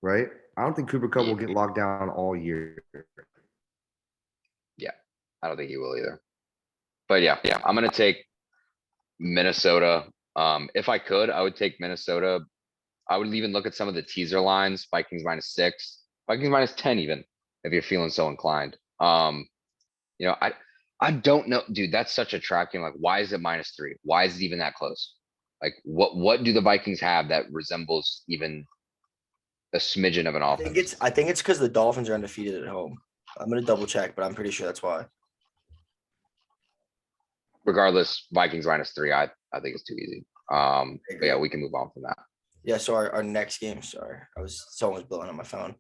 right? I don't think Cooper Kupp will get locked down all year. Yeah, I don't think he will either. But yeah, I'm gonna take Minnesota. If I could, I would take Minnesota. I would even look at some of the teaser lines. Vikings -6, Vikings -10 even, if you're feeling so inclined. You know, I don't know, dude. That's such a tracking. Like, why is it -3? Why is it even that close? Like, what do the Vikings have that resembles even a smidgen of an offense? I think it's because the Dolphins are undefeated at home. I'm gonna double check, but I'm pretty sure that's why. Regardless, Vikings -3. I think it's too easy. But yeah, we can move on from that. Yeah, so our next game, sorry. Someone was blowing on my phone.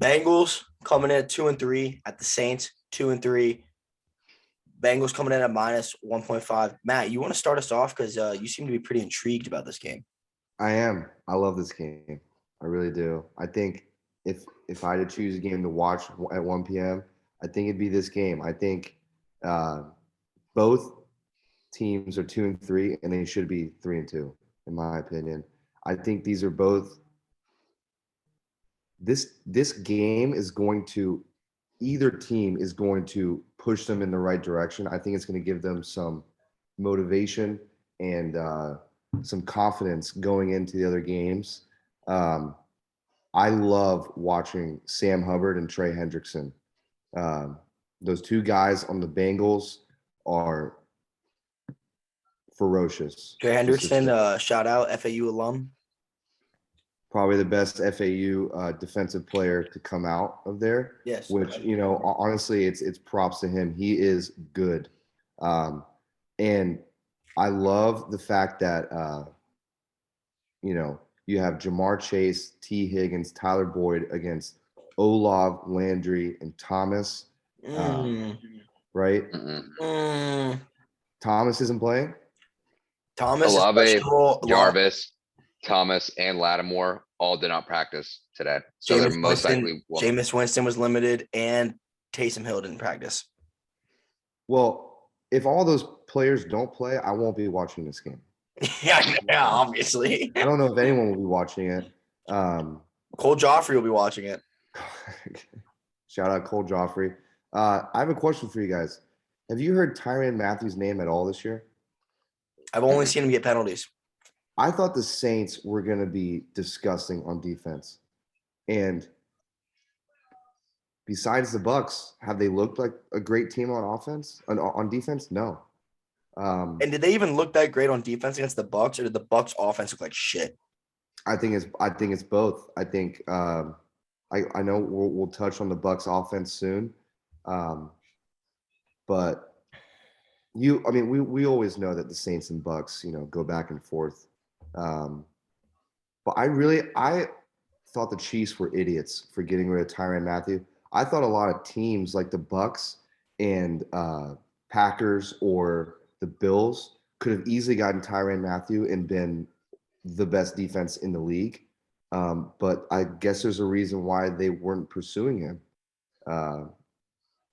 Bengals coming in at 2-3 at the Saints, 2-3. Bengals coming in at -1.5. Matt, you want to start us off because you seem to be pretty intrigued about this game. I am. I love this game. I really do. I think if I had to choose a game to watch at 1 p.m., I think it'd be this game. I think both teams are 2-3, and they should be 3-2, in my opinion. I think these are both. This game is going to, either team is going to push them in the right direction. I think it's going to give them some motivation and some confidence going into the other games. I love watching Sam Hubbard and Trey Hendrickson. Those two guys on the Bengals are ferocious. Trey Hendrickson, shout out FAU alum. Probably the best FAU defensive player to come out of there. Yes. Which, honestly, it's props to him. He is good. And I love the fact that, you have Jamar Chase, T. Higgins, Tyler Boyd against Olav, Landry, and Thomas. Right? Thomas isn't playing? Thomas, Olave, Jarvis, Thomas, and Lattimore all did not practice today. So they're most likely. Jameis Winston was limited, and Taysom Hill didn't practice. Well, if all those players don't play, I won't be watching this game. yeah, obviously. I don't know if anyone will be watching it. Cole Joffrey will be watching it. Shout out Cole Joffrey. I have a question for you guys. Have you heard Tyrann Mathieu's name at all this year? I've only seen him get penalties. I thought the Saints were going to be disgusting on defense. And besides the Bucs, have they looked like a great team on offense? On defense? No. And did they even look that great on defense against the Bucs, or did the Bucs offense look like shit? I think it's both. I think I know we'll touch on the Bucs offense soon, but we always know that the Saints and Bucs go back and forth. But I thought the Chiefs were idiots for getting rid of Tyrann Mathieu. I thought a lot of teams like the Bucs and Packers or the Bills could have easily gotten Tyrann Mathieu and been the best defense in the league. But I guess there's a reason why they weren't pursuing him.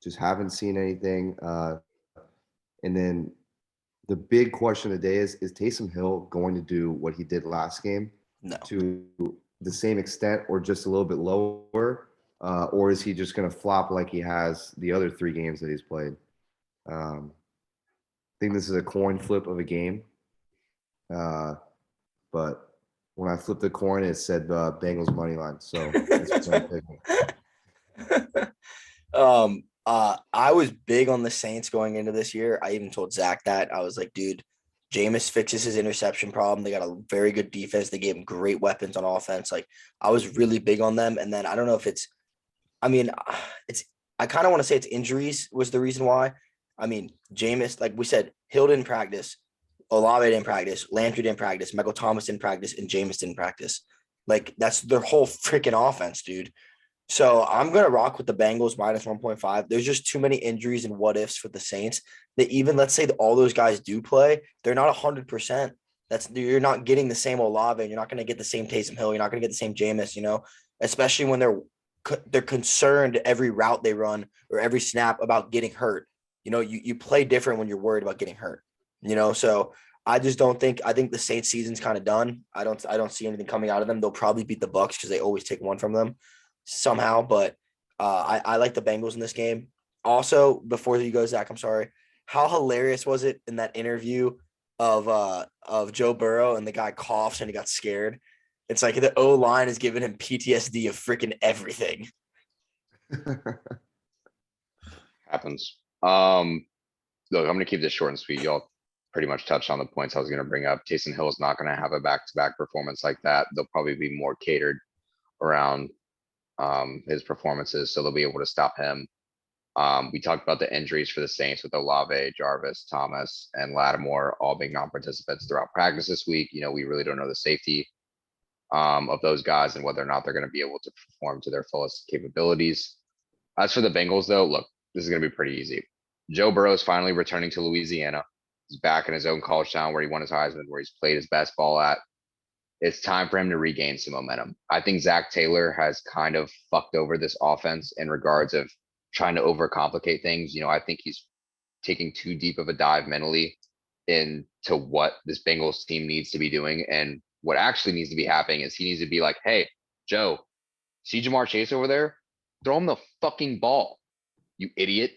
Just haven't seen anything. And then the big question today is Taysom Hill going to do what he did last game? No. To the same extent or just a little bit lower? Or is he just going to flop like he has the other 3 games that he's played? I think this is a coin flip of a game. But when I flipped the coin, it said Bengals money line. So that's what I'm picking. I was big on the Saints going into this year. I even told Zach that. I was like, dude, Jameis fixes his interception problem. They got a very good defense. They gave him great weapons on offense. Like, I was really big on them. And then I don't know if I kind of want to say it's injuries was the reason why. I mean, Jameis, like we said, Hill didn't practice. Olave didn't practice. Landry didn't practice. Michael Thomas didn't practice. And Jameis didn't practice. Like, that's their whole freaking offense, dude. So I'm going to rock with the Bengals -1.5. There's just too many injuries and what ifs for the Saints that even, let's say that all those guys do play, they're not 100%. You're not getting the same Olave, and you're not going to get the same Taysom Hill. You're not going to get the same Jameis, especially when they're concerned every route they run or every snap about getting hurt. You play different when you're worried about getting hurt, so I just don't think – I think the Saints season's kind of done. I don't see anything coming out of them. They'll probably beat the Bucs because they always take one from them somehow, but I like the Bengals in this game. Also, before you go, Zach, I'm sorry. How hilarious was it in that interview of Joe Burrow and the guy coughs and he got scared? It's like the O-line is giving him PTSD of freaking everything. Happens. Look, I'm gonna keep this short and sweet. Y'all pretty much touched on the points I was gonna bring up. Taysom Hill is not gonna have a back-to-back performance like that. They'll probably be more catered around his performances, so they'll be able to stop him. We talked about the injuries for the Saints with Olave, Jarvis, Thomas, and Lattimore all being non-participants throughout practice this week. You know, we really don't know the safety of those guys and whether or not they're going to be able to perform to their fullest capabilities. As for the Bengals, though, look, this is going to be pretty easy. Joe Burrow is finally returning to Louisiana. He's back in his own college town where he won his Heisman, where he's played his best ball at. It's time for him to regain some momentum. I think Zach Taylor has kind of fucked over this offense in regards of trying to overcomplicate things. You know, I think he's taking too deep of a dive mentally into what this Bengals team needs to be doing. And what actually needs to be happening is he needs to be like, hey, Joe, see Jamar Chase over there? Throw him the fucking ball, you idiot.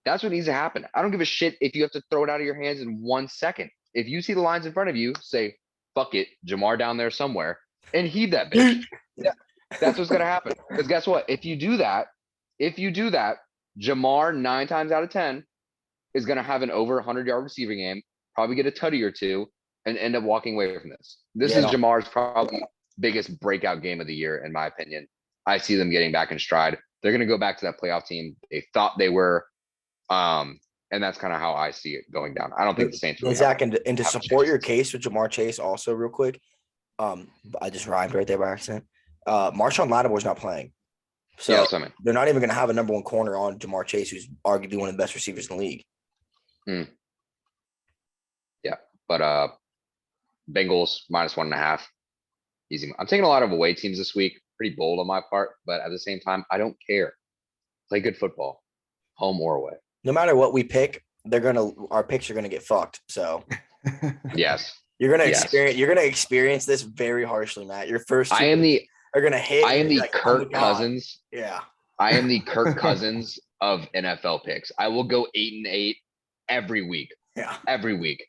That's what needs to happen. I don't give a shit if you have to throw it out of your hands in 1 second. If you see the lines in front of you, say, fuck it, Jamar down there somewhere, and heave that bitch. Yeah, that's what's gonna happen. Because guess what? If you do that, Jamar 9 times out of 10 is gonna have an over 100-yard receiving game, probably get a tutty or two, and end up walking away from this. This is Jamar's probably biggest breakout game of the year, in my opinion. I see them getting back in stride. They're gonna go back to that playoff team they thought they were. And that's kind of how I see it going down. I don't think the Saints really Zach, and to support your case with Jamar Chase, also real quick, I just rhymed right there by accident. Marshawn Lattimore's not playing, so that's what I mean. They're not even going to have a number 1 corner on Jamar Chase, who's arguably one of the best receivers in the league. Yeah, but Bengals -1.5, easy. I'm taking a lot of away teams this week. Pretty bold on my part, but at the same time, I don't care. Play good football, home or away. No matter what we pick, our picks are gonna get fucked. So yes, you're gonna experience this very harshly, Matt. Your first two are gonna hit. I am the like, Kirk Cousins. Yeah. I am the Kirk Cousins of NFL picks. I will go 8-8 every week. Yeah. Every week.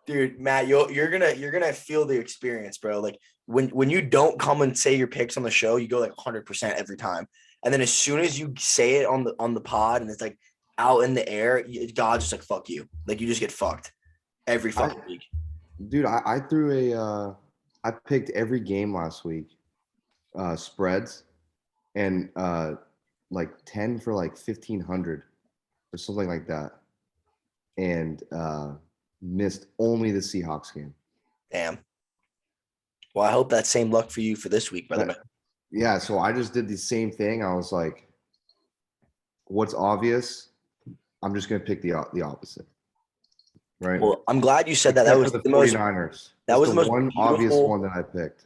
Dude, Matt, you're gonna feel the experience, bro. Like when you don't come and say your picks on the show, you go like 100% every time. And then as soon as you say it on the pod and it's like out in the air, God's just like, fuck you. Like you just get fucked every fucking week. Dude, I I picked every game last week, spreads, and like 10 for like 1,500 or something like that. And missed only the Seahawks game. Damn. Well, I hope that same luck for you for this week, brother. Yeah, so I just did the same thing. I was like, what's obvious? I'm just going to pick the opposite. Right? Well, I'm glad you said that. That was the 49ers. That was the most one obvious one that I picked.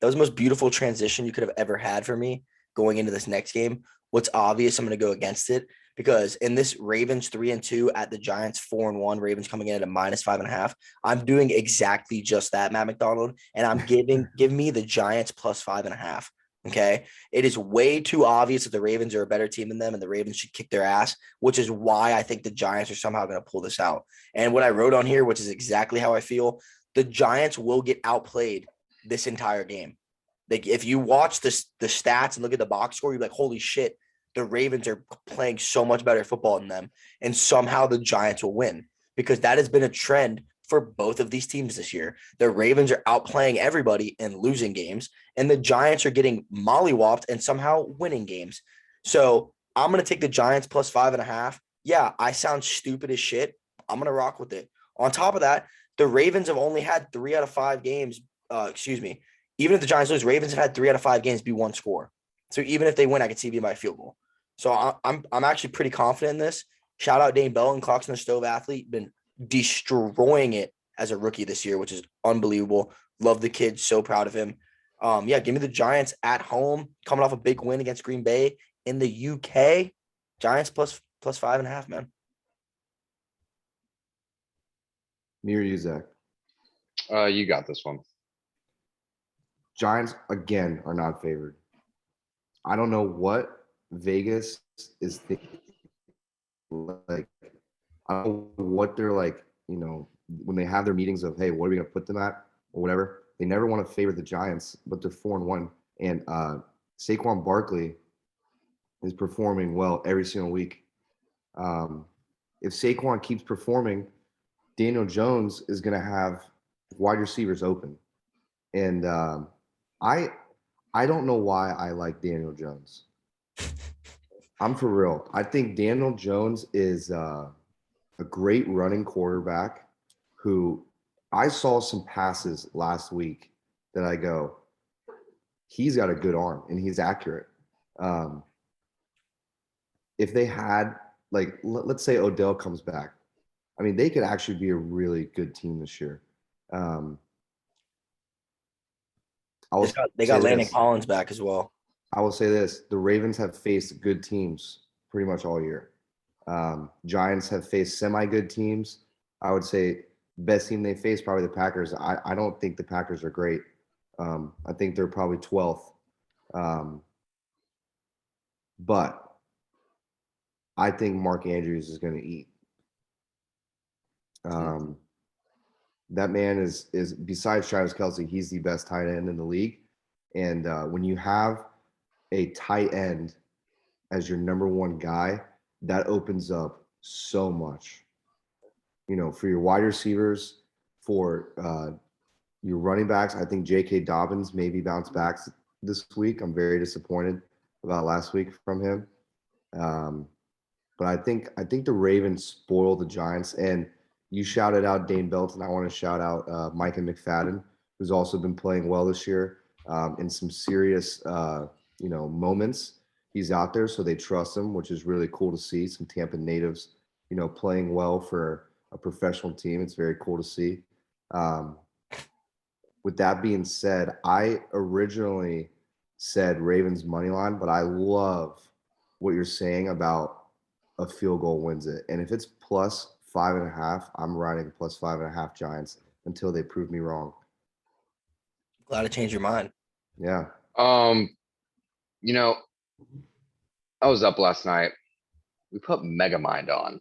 That was the most beautiful transition you could have ever had for me going into this next game. What's obvious, I'm going to go against it because in this Ravens 3-2 at the Giants 4-1, Ravens coming in at a -5.5. I'm doing exactly just that, Matt McDonald, and I'm give me the Giants +5.5. Okay. It is way too obvious that the Ravens are a better team than them and the Ravens should kick their ass, which is why I think the Giants are somehow going to pull this out. And what I wrote on here, which is exactly how I feel, the Giants will get outplayed this entire game. Like if you watch the stats and look at the box score, you're like, holy shit, the Ravens are playing so much better football than them. And somehow the Giants will win because that has been a trend for both of these teams this year. The Ravens are outplaying everybody and losing games, and the Giants are getting mollywopped and somehow winning games. So I'm going to take the Giants +5.5. Yeah, I sound stupid as shit. I'm going to rock with it. On top of that, the Ravens have only had 3 out of 5 games. Even if the Giants lose, Ravens have had 3 out of 5 games be one score. So even if they win, I could see it being by a field goal. So I'm actually pretty confident in this. Shout out Dane Belton, Clocks in the Stove athlete, been destroying it as a rookie this year, which is unbelievable. Love the kid, so proud of him. Give me the Giants at home, coming off a big win against Green Bay in the UK. Giants +5.5, man. Me or you, Zach? You got this one. Giants again are not favored. I don't know what Vegas is thinking. Like, I don't know what they're like, when they have their meetings of, hey, what are we going to put them at or whatever. They never want to favor the Giants, but they're 4-1. And Saquon Barkley is performing well every single week. if Saquon keeps performing, Daniel Jones is going to have wide receivers open. And I don't know why I like Daniel Jones. I'm for real. I think Daniel Jones is a great running quarterback who I saw some passes last week that I go, he's got a good arm and he's accurate. If they had, like, let's say Odell comes back, I mean, they could actually be a really good team this year. They got Landon Collins back as well. I will say this: the Ravens have faced good teams pretty much all year. Giants have faced semi-good teams. I would say best team they faced probably the Packers. I don't think the Packers are great. I think they're probably 12th. But I think Mark Andrews is going to eat. That man is besides Travis Kelce, he's the best tight end in the league. And when you have a tight end as your number one guy, that opens up so much. You know, for your wide receivers, for your running backs, I think J.K. Dobbins maybe bounce back this week. I'm very disappointed about last week from him. But I think the Ravens spoil the Giants. And you shouted out Dane Belton. I want to shout out Micah McFadden, who's also been playing well this year in some serious, moments. He's out there, so they trust him, which is really cool to see. Some Tampa natives, playing well for a professional team. It's very cool to see. With that being said, I originally said Ravens money line, but I love what you're saying about a field goal wins it. And if it's plus 5.5, I'm riding plus 5.5 Giants until they prove me wrong. Glad to change your mind. Yeah. I was up last night. We put Megamind on.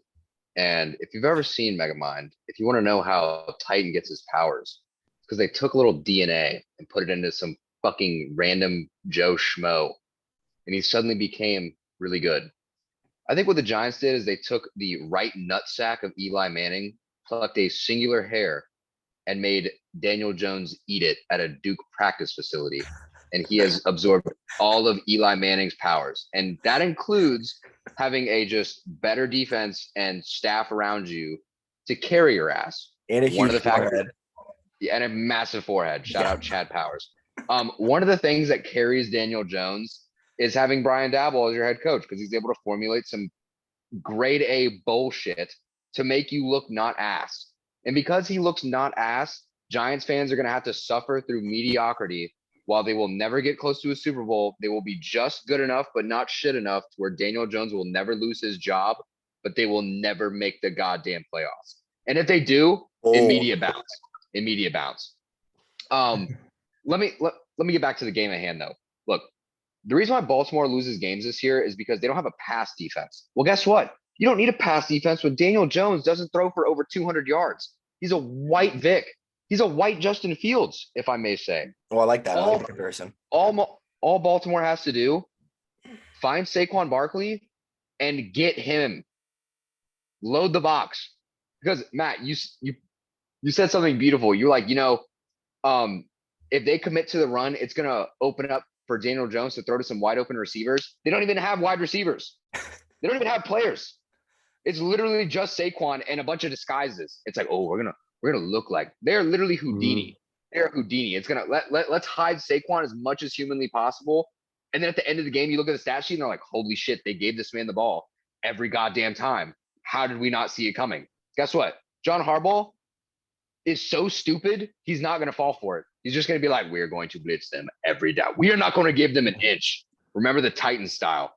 And if you've ever seen Megamind, if you want to know how Titan gets his powers, it's because they took a little DNA and put it into some fucking random Joe Schmo. And he suddenly became really good. I think what the Giants did is they took the right nutsack of Eli Manning, plucked a singular hair, and made Daniel Jones eat it at a Duke practice facility. And he has absorbed all of Eli Manning's powers. And that includes having a just better defense and staff around you to carry your ass. And a huge forehead. Yeah, and a massive forehead. Shout out Chad Powers. One of the things that carries Daniel Jones is having Brian Daboll as your head coach, because he's able to formulate some grade A bullshit to make you look not ass. And because he looks not ass, Giants fans are going to have to suffer through mediocrity. While they will never get close to a Super Bowl, they will be just good enough, but not shit enough to where Daniel Jones will never lose his job, but they will never make the goddamn playoffs. And if they do, immediate bounce. Let me get back to the game at hand, though. Look, the reason why Baltimore loses games this year is because they don't have a pass defense. Well, guess what? You don't need a pass defense when Daniel Jones doesn't throw for over 200 yards. He's a white Vic. He's a white Justin Fields, if I may say. Oh, I like that. I like the comparison. All Baltimore has to do, find Saquon Barkley and get him. Load the box. Because, Matt, you said something beautiful. You're like, if they commit to the run, it's going to open up for Daniel Jones to throw to some wide open receivers. They don't even have wide receivers. They don't even have players. It's literally just Saquon and a bunch of disguises. It's like, we're gonna look like they're literally Houdini. They're Houdini. It's gonna let's hide Saquon as much as humanly possible. And then at the end of the game, you look at the stat sheet and they're like, holy shit, they gave this man the ball every goddamn time. How did we not see it coming? Guess what? John Harbaugh is so stupid, he's not gonna fall for it. He's just gonna be like, we're going to blitz them every down. We are not going to give them an inch. Remember the Titans style.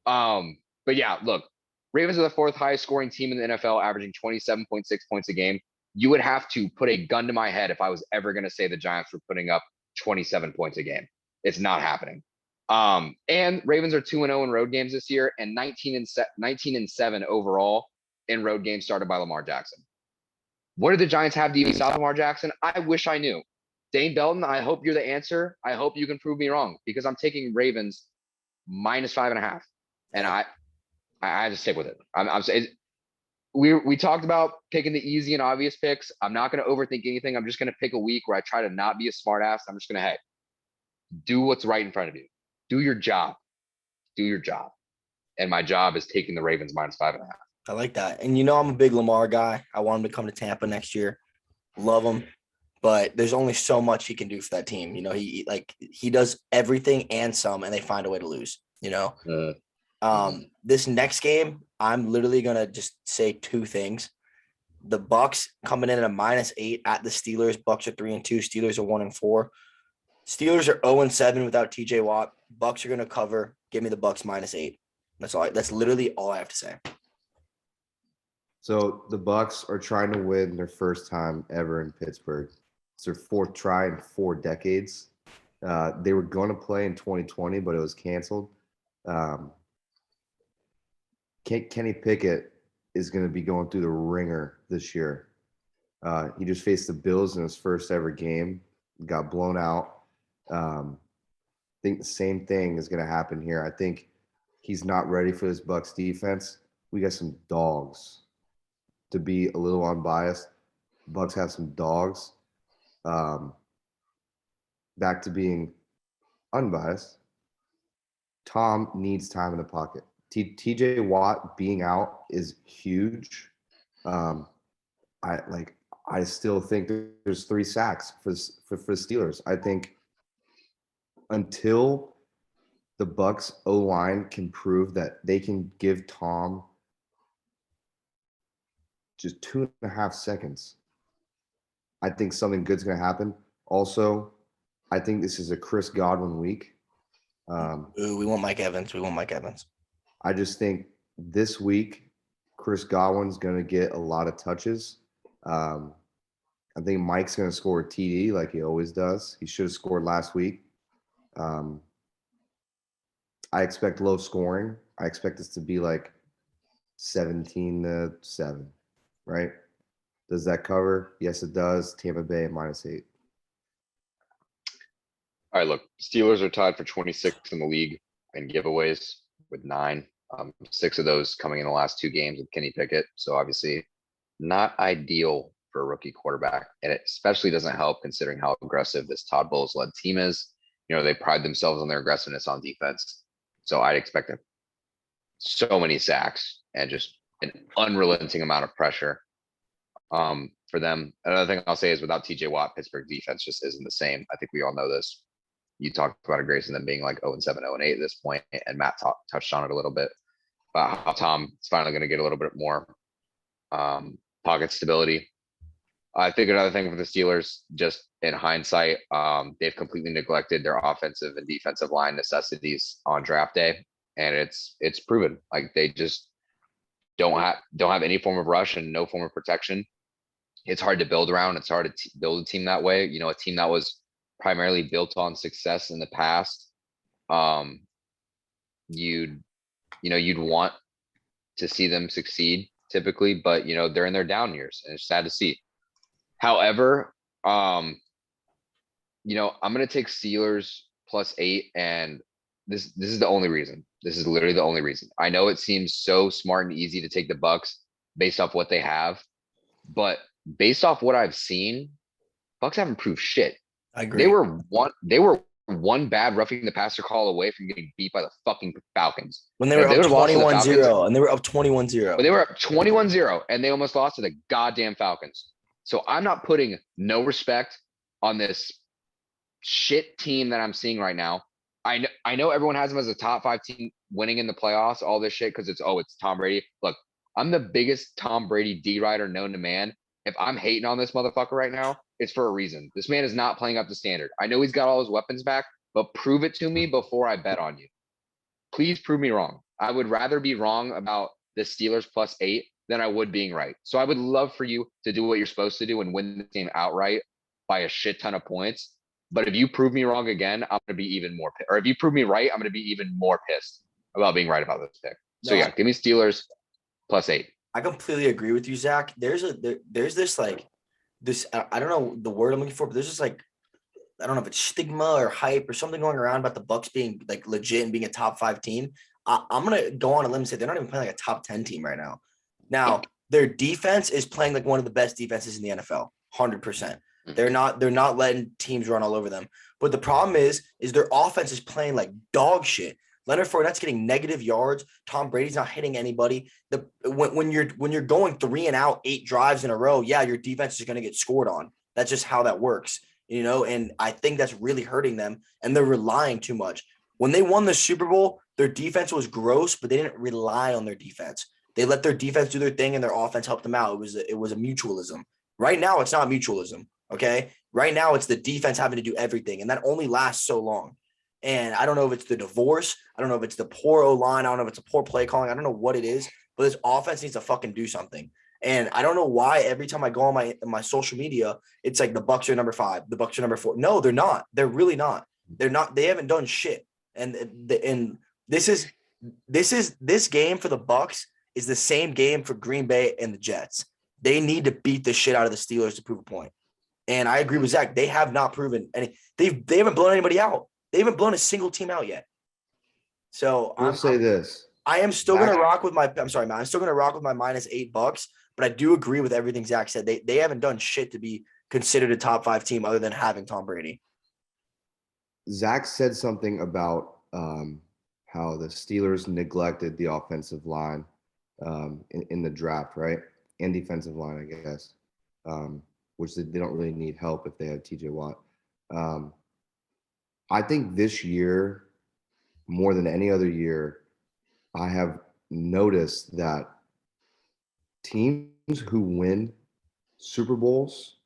But yeah, look, Ravens are the fourth highest scoring team in the NFL, averaging 27.6 points a game. You would have to put a gun to my head if I was ever going to say the Giants were putting up 27 points a game. It's not happening. And Ravens are 2-0 in road games this year and 19-7 overall in road games started by Lamar Jackson. What did the Giants have to even stop Lamar Jackson? I wish I knew. Dane Belton, I hope you're the answer. I hope you can prove me wrong because I'm taking Ravens minus 5.5. And I have to stick with it. I'm saying we talked about picking the easy and obvious picks. I'm not going to overthink anything. I'm just going to pick a week where I try to not be a smart ass. I'm just going to, hey, do what's right in front of you. Do your job. Do your job. And my job is taking the Ravens -5.5. I like that. And I'm a big Lamar guy. I want him to come to Tampa next year. Love him. But there's only so much he can do for that team. He does everything and some, and they find a way to lose, This next game, I'm literally going to just say two things. The Bucks coming in at a -8 at the Steelers. Bucks are 3-2. Steelers are 1-4. Steelers are 0-7 without TJ Watt. Bucks are going to cover. Give me the Bucks -8. That's literally all I have to say. So the Bucks are trying to win their first time ever in Pittsburgh. It's their fourth try in 4 decades. They were going to play in 2020, but it was canceled. Kenny Pickett is going to be going through the ringer this year. He just faced the Bills in his first ever game, got blown out. I think the same thing is going to happen here. I think he's not ready for this Bucks defense. We got some dogs. To be a little unbiased, Bucks have some dogs. Back to being unbiased, Tom needs time in the pocket. TJ Watt being out is huge. I still think there's 3 sacks for the Steelers. I think until the Bucks O-line can prove that they can give Tom just 2.5 seconds, I think something good's going to happen. Also, I think this is a Chris Godwin week. We want Mike Evans. I just think this week, Chris Godwin's going to get a lot of touches. I think Mike's going to score a TD like he always does. He should have scored last week. I expect low scoring. I expect this to be like 17-7, right? Does that cover? Yes, it does. Tampa Bay at -8. All right, look, Steelers are tied for 26 in the league in giveaways with 9. 6 of those coming in the last 2 games with Kenny Pickett. So obviously not ideal for a rookie quarterback. And it especially doesn't help considering how aggressive this Todd Bowles-led team is. They pride themselves on their aggressiveness on defense. So I'd expect so many sacks and just an unrelenting amount of pressure for them. Another thing I'll say is without TJ Watt, Pittsburgh defense just isn't the same. I think we all know this. You talked about it, Grayson, them being like 0-7, 0-8 at this point, and Matt touched on it a little bit about how Tom is finally going to get a little bit more pocket stability. I think another thing for the Steelers, just in hindsight, they've completely neglected their offensive and defensive line necessities on draft day, and it's proven. Like they just don't have any form of rush and no form of protection. It's hard to build around. It's hard to build a team that way. A team that was primarily built on success in the past. You'd want to see them succeed typically, but they're in their down years and it's sad to see. However, I'm going to take Steelers +8, and this is the only reason. This is literally the only reason. I know it seems so smart and easy to take the Bucks based off what they have, but based off what I've seen, Bucks haven't proved shit. I agree. They were one bad roughing the passer call away from getting beat by the fucking Falcons. When they were up 21-0, and they were up 21-0. When they were up 21-0, and they almost lost to the goddamn Falcons. So I'm not putting no respect on this shit team that I'm seeing right now. I know everyone has them as a top 5 team winning in the playoffs, all this shit, because it's Tom Brady. Look, I'm the biggest Tom Brady D-rider known to man. If I'm hating on this motherfucker right now, it's for a reason. This man is not playing up to standard. I know he's got all his weapons back, but prove it to me before I bet on you. Please prove me wrong. I would rather be wrong about the Steelers +8 than I would being right. So I would love for you to do what you're supposed to do and win the game outright by a shit ton of points. But if you prove me wrong again, I'm going to be even more pissed. Or if you prove me right, I'm going to be even more pissed about being right about this pick. So yeah, give me Steelers +8. I completely agree with you, Zach. There's this like this. I don't know the word I'm looking for, but there's just like, I don't know if it's stigma or hype or something going around about the Bucks being like legit and being a top 5 team. I'm gonna go on a limb and say they're not even playing like a top 10 team right now. Now their defense is playing like one of the best defenses in the NFL, 100%. Mhm. They're not letting teams run all over them. But the problem is their offense is playing like dog shit. Leonard Fournette's getting negative yards. Tom Brady's not hitting anybody. When you're going 3 and out 8 drives in a row, yeah, your defense is going to get scored on. That's just how that works, you know. And I think that's really hurting them. And they're relying too much. When they won the Super Bowl, their defense was gross, but they didn't rely on their defense. They let their defense do their thing, and their offense helped them out. It was a mutualism. Right now, it's not mutualism. Okay. Right now, it's the defense having to do everything, and that only lasts so long. And I don't know if it's the divorce. I don't know if it's the poor O-line. I don't know if it's a poor play calling. I don't know what it is, but this offense needs to fucking do something. And I don't know why every time I go on my social media, it's like the Bucks are number 5, the Bucks are number 4. No, they're not. They're really not. They're not. They haven't done shit. And this game for the Bucks is the same game for Green Bay and the Jets. They need to beat the shit out of the Steelers to prove a point. And I agree with Zach. They have not proven any. They haven't blown anybody out. They haven't blown a single team out yet. So I'll say this. I am still going to rock with my. I'm sorry, man. I'm still going to rock with my -8 Bucks. But I do agree with everything Zach said. They haven't done shit to be considered a top 5 team other than having Tom Brady. Zach said something about how the Steelers neglected the offensive line in the draft, right? And defensive line, I guess, which they don't really need help if they have TJ Watt. I think this year, more than any other year, I have noticed that teams who win Super Bowls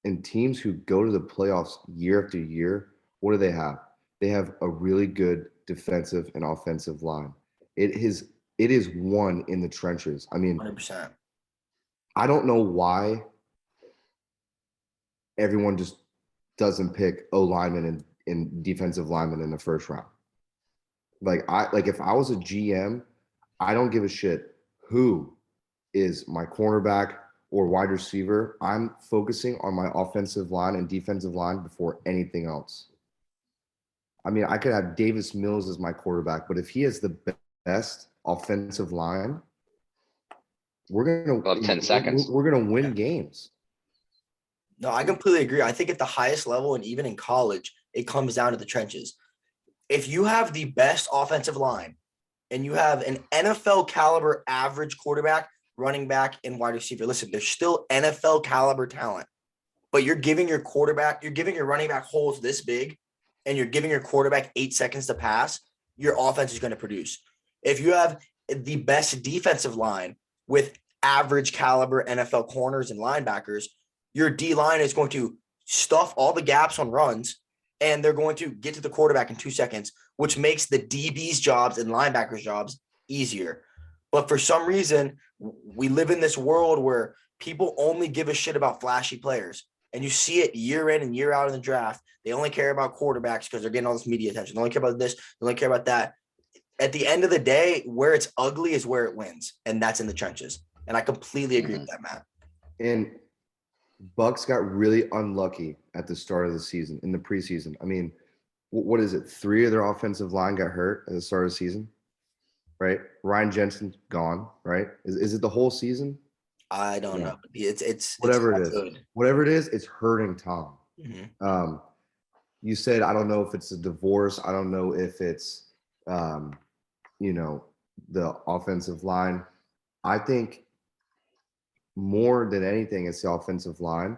and teams who go to the playoffs year after year, what do they have? They have a really good defensive and offensive line. It is won in the trenches. I mean, 100%. I don't know why everyone just doesn't pick O linemen and defensive linemen in the first round. Like if I was a GM, I don't give a shit who is my cornerback or wide receiver. I'm focusing on my offensive line and defensive line before anything else. I mean, I could have Davis Mills as my quarterback, but if he has the best offensive line, we're gonna 10 seconds. We're gonna win games. No, I completely agree. I think at the highest level and even in college, it comes down to the trenches. If you have the best offensive line and you have an NFL caliber average quarterback, running back, and wide receiver, listen, there's still NFL caliber talent, but you're giving your running back holes this big and you're giving your quarterback 8 seconds to pass, your offense is going to produce. If you have the best defensive line with average caliber NFL corners and linebackers, your D line is going to stuff all the gaps on runs and they're going to get to the quarterback in 2 seconds, which makes the DB's jobs and linebackers' jobs easier. But for some reason, we live in this world where people only give a shit about flashy players. And you see it year in and year out in the draft. They only care about quarterbacks because they're getting all this media attention. They only care about this. They only care about that. At the end of the day, where it's ugly is where it wins. And that's in the trenches. And I completely agree with that, Matt. And Bucks got really unlucky at the start of the season, in the preseason. I mean, what is it? 3 of their offensive line got hurt at the start of the season, right? Ryan Jensen's gone, right? Is it the whole season? I don't know. It's whatever it's it is. good. Whatever it is, it's hurting Tom. Mm-hmm. You said, I don't know if it's a divorce. I don't know if it's, the offensive line. I think more than anything, it's the offensive line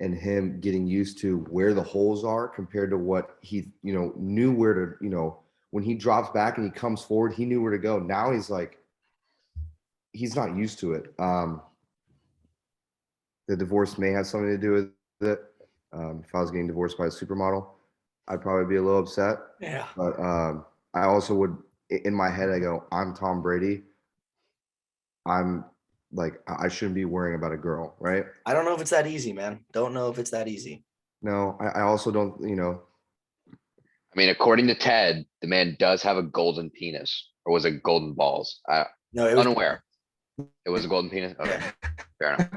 and him getting used to where the holes are compared to what he, knew where to, when he drops back and he comes forward, he knew where to go. Now he's like, he's not used to it. The divorce may have something to do with it. If I was getting divorced by a supermodel, I'd probably be a little upset. Yeah. But I also would, in my head, I go, I'm Tom Brady. I'm like, I shouldn't be worrying about a girl, right? I don't know if it's that easy, man. Don't know if it's that easy. No, I also don't, I mean, according to Ted, the man does have a golden penis, or was it golden balls? No, it was Unaware. It was a golden penis? Okay, fair enough.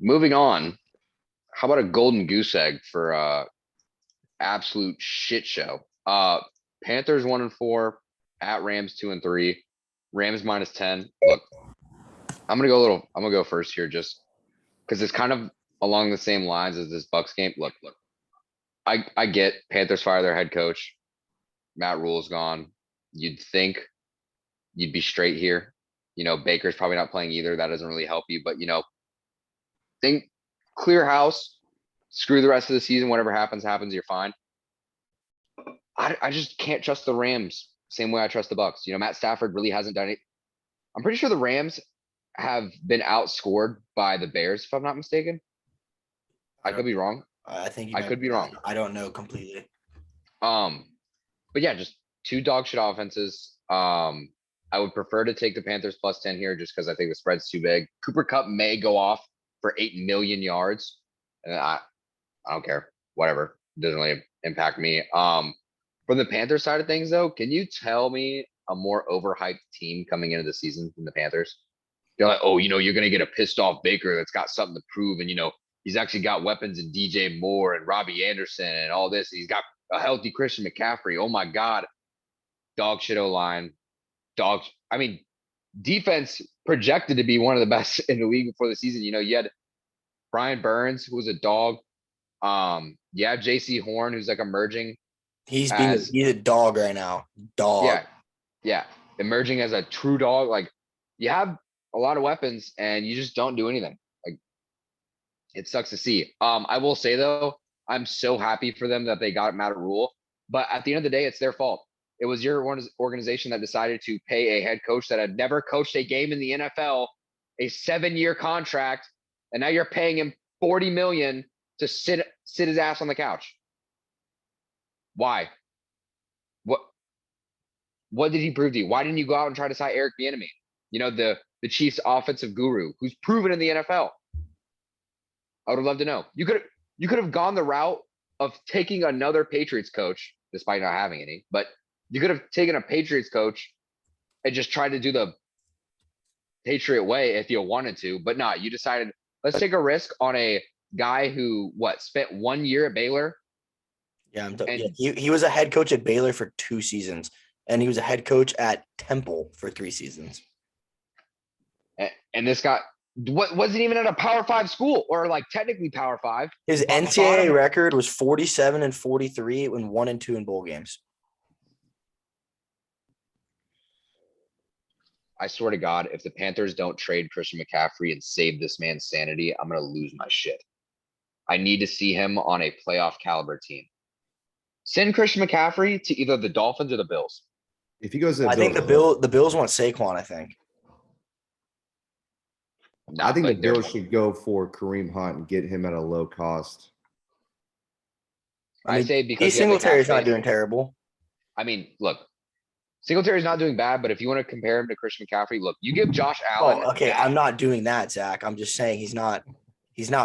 Moving on. How about a golden goose egg for absolute shit show? Panthers 1-4, at Rams 2-3, Rams -10. Look, I'm gonna go first here just because it's kind of along the same lines as this Bucks game. Look. I get Panthers fire their head coach. Matt Rule's gone. You'd think you'd be straight here. Baker's probably not playing either. That doesn't really help you, but think clear house, screw the rest of the season. Whatever happens, you're fine. I just can't trust the Rams same way I trust the Bucks. Matt Stafford really hasn't done it. I'm pretty sure the Rams have been outscored by the Bears, if I'm not mistaken. I could be wrong. I think I could be wrong. I don't know completely. But yeah, just two dog shit offenses. I would prefer to take the Panthers plus 10 here just because I think the spread's too big. Cooper Kupp may go off for 8 million yards. And I don't care. Whatever. It doesn't really impact me. From the Panthers side of things, though, can you tell me a more overhyped team coming into the season than the Panthers? You're like, oh, you're going to get a pissed off Baker that's got something to prove. And, he's actually got weapons in DJ Moore and Robbie Anderson and all this. He's got a healthy Christian McCaffrey. Oh, my God. Dog shit O-line. Defense projected to be one of the best in the league before the season. You had Brian Burns, who was a dog. You have JC Horn, who's like emerging. He's a dog right now. Dog. Yeah. Emerging as a true dog. Like, you have a lot of weapons and you just don't do anything. Like, it sucks to see. I will say though, I'm so happy for them that they got Matt Rule, but at the end of the day, it's their fault. It was your organization that decided to pay a head coach that had never coached a game in the NFL, a 7-year contract, and now you're paying him $40 million to sit his ass on the couch. Why? What did he prove to you? Why didn't you go out and try to sign Eric Bieniemy? The Chiefs offensive guru who's proven in the NFL. I would have loved to know. You could have gone the route of taking another Patriots coach, despite not having any, but you could have taken a Patriots coach and just tried to do the Patriot way if you wanted to, but not. You decided, let's take a risk on a guy who spent 1 year at Baylor. Yeah, he was a head coach at Baylor for 2 seasons, and he was a head coach at Temple for 3 seasons. And this guy wasn't even at a Power 5 school, or like technically Power 5. His NCAA record was 47-43 and 1-2 in bowl games. I swear to God, if the Panthers don't trade Christian McCaffrey and save this man's sanity, I'm going to lose my shit. I need to see him on a playoff caliber team. Send Christian McCaffrey to either the Dolphins or the Bills. If he goes to I think the Bills want Saquon, I think. I think the Bills should go for Kareem Hunt and get him at a low cost. I say because Singletary's not doing terrible. Look, Singletary's not doing bad, but if you want to compare him to Christian McCaffrey, look, you give Josh Allen. Oh, okay, I'm not doing that, Zach. I'm just saying he's not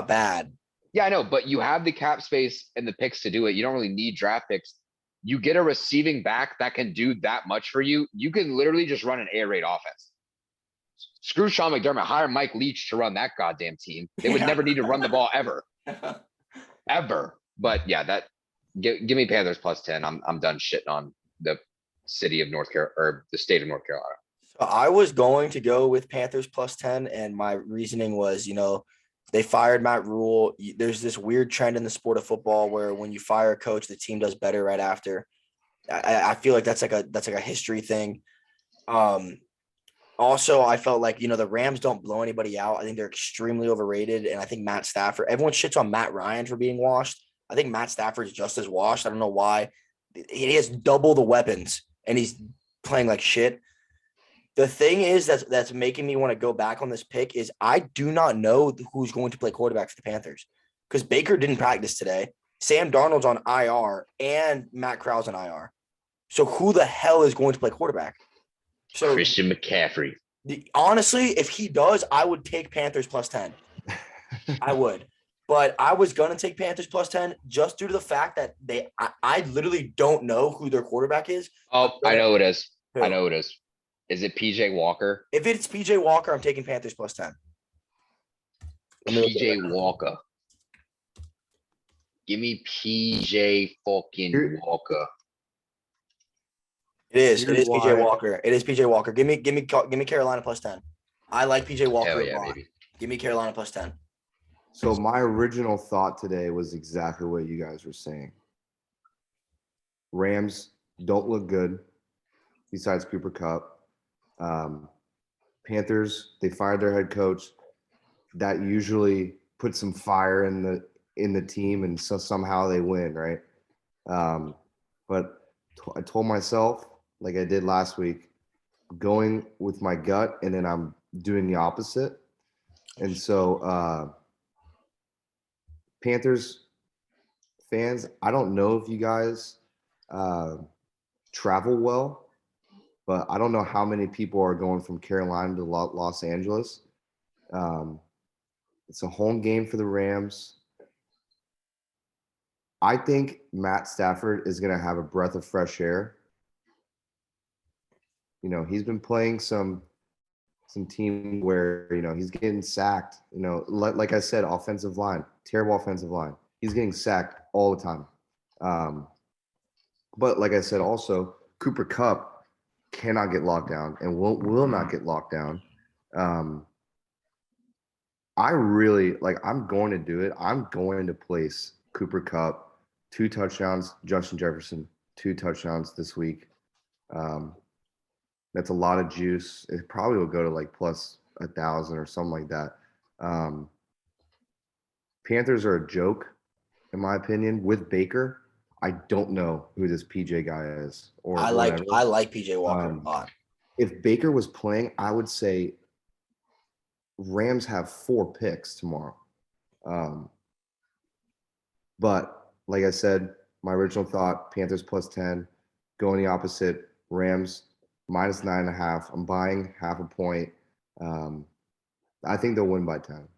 bad. Yeah, I know, but you have the cap space and the picks to do it. You don't really need draft picks. You get a receiving back that can do that much for you. You can literally just run an air raid offense. Screw Sean McDermott. Hire Mike Leach to run that goddamn team. They would never need to run the ball ever. Ever. But yeah, give me Panthers plus 10. I'm done shitting on the city of North Carolina or the state of North Carolina. So I was going to go with Panthers plus 10, and my reasoning was, they fired Matt Rule. There's this weird trend in the sport of football where when you fire a coach, the team does better right after. I feel like that's like a history thing. Also, I felt like, the Rams don't blow anybody out. I think they're extremely overrated. And I think Matt Stafford, everyone shits on Matt Ryan for being washed. I think Matt Stafford's just as washed. I don't know why. He has double the weapons and he's playing like shit. The thing is that's making me want to go back on this pick is I do not know who's going to play quarterback for the Panthers because Baker didn't practice today. Sam Darnold's on IR and Matt Corral's on IR. So who the hell is going to play quarterback? So Christian McCaffrey. Honestly, if he does, I would take Panthers plus 10. I would. But I was going to take Panthers plus 10 just due to the fact that I literally don't know who their quarterback is. Oh, I know it is. Who? I know it is. Is it PJ Walker? If it's PJ Walker, I'm taking Panthers plus 10. PJ Walker. Give me PJ fucking Walker. It is PJ Walker. It is PJ Walker. Give me Carolina plus 10. I like PJ Walker Hell a yeah, lot. baby. Give me Carolina plus 10. So my original thought today was exactly what you guys were saying. Rams don't look good besides Cooper Kupp. Panthers, they fired their head coach. That usually puts some fire in the team, and so somehow they win, right? But I told myself, like I did last week, going with my gut, and then I'm doing the opposite. And so Panthers fans, I don't know if you guys travel well, but I don't know how many people are going from Carolina to Los Angeles. It's a home game for the Rams. I think Matt Stafford is going to have a breath of fresh air. You know, he's been playing some team where, you know, he's getting sacked. You know, like I said, offensive line, terrible offensive line. He's getting sacked all the time. But like I said, also, Cooper Kupp cannot get locked down and will not get locked down. I really I'm going to do it. I'm going to place Cooper Kupp 2 touchdowns, Justin Jefferson 2 touchdowns this week. That's a lot of juice. It probably will go to like plus 1,000 or something like that. Panthers are a joke, in my opinion. With Baker, I don't know who this PJ guy is or I whatever. like PJ Walker a lot. If Baker was playing, I would say Rams have 4 picks tomorrow. But like I said, my original thought, Panthers plus 10, going the opposite, Rams minus 9.5. I'm buying half a point. I think they'll win by 10.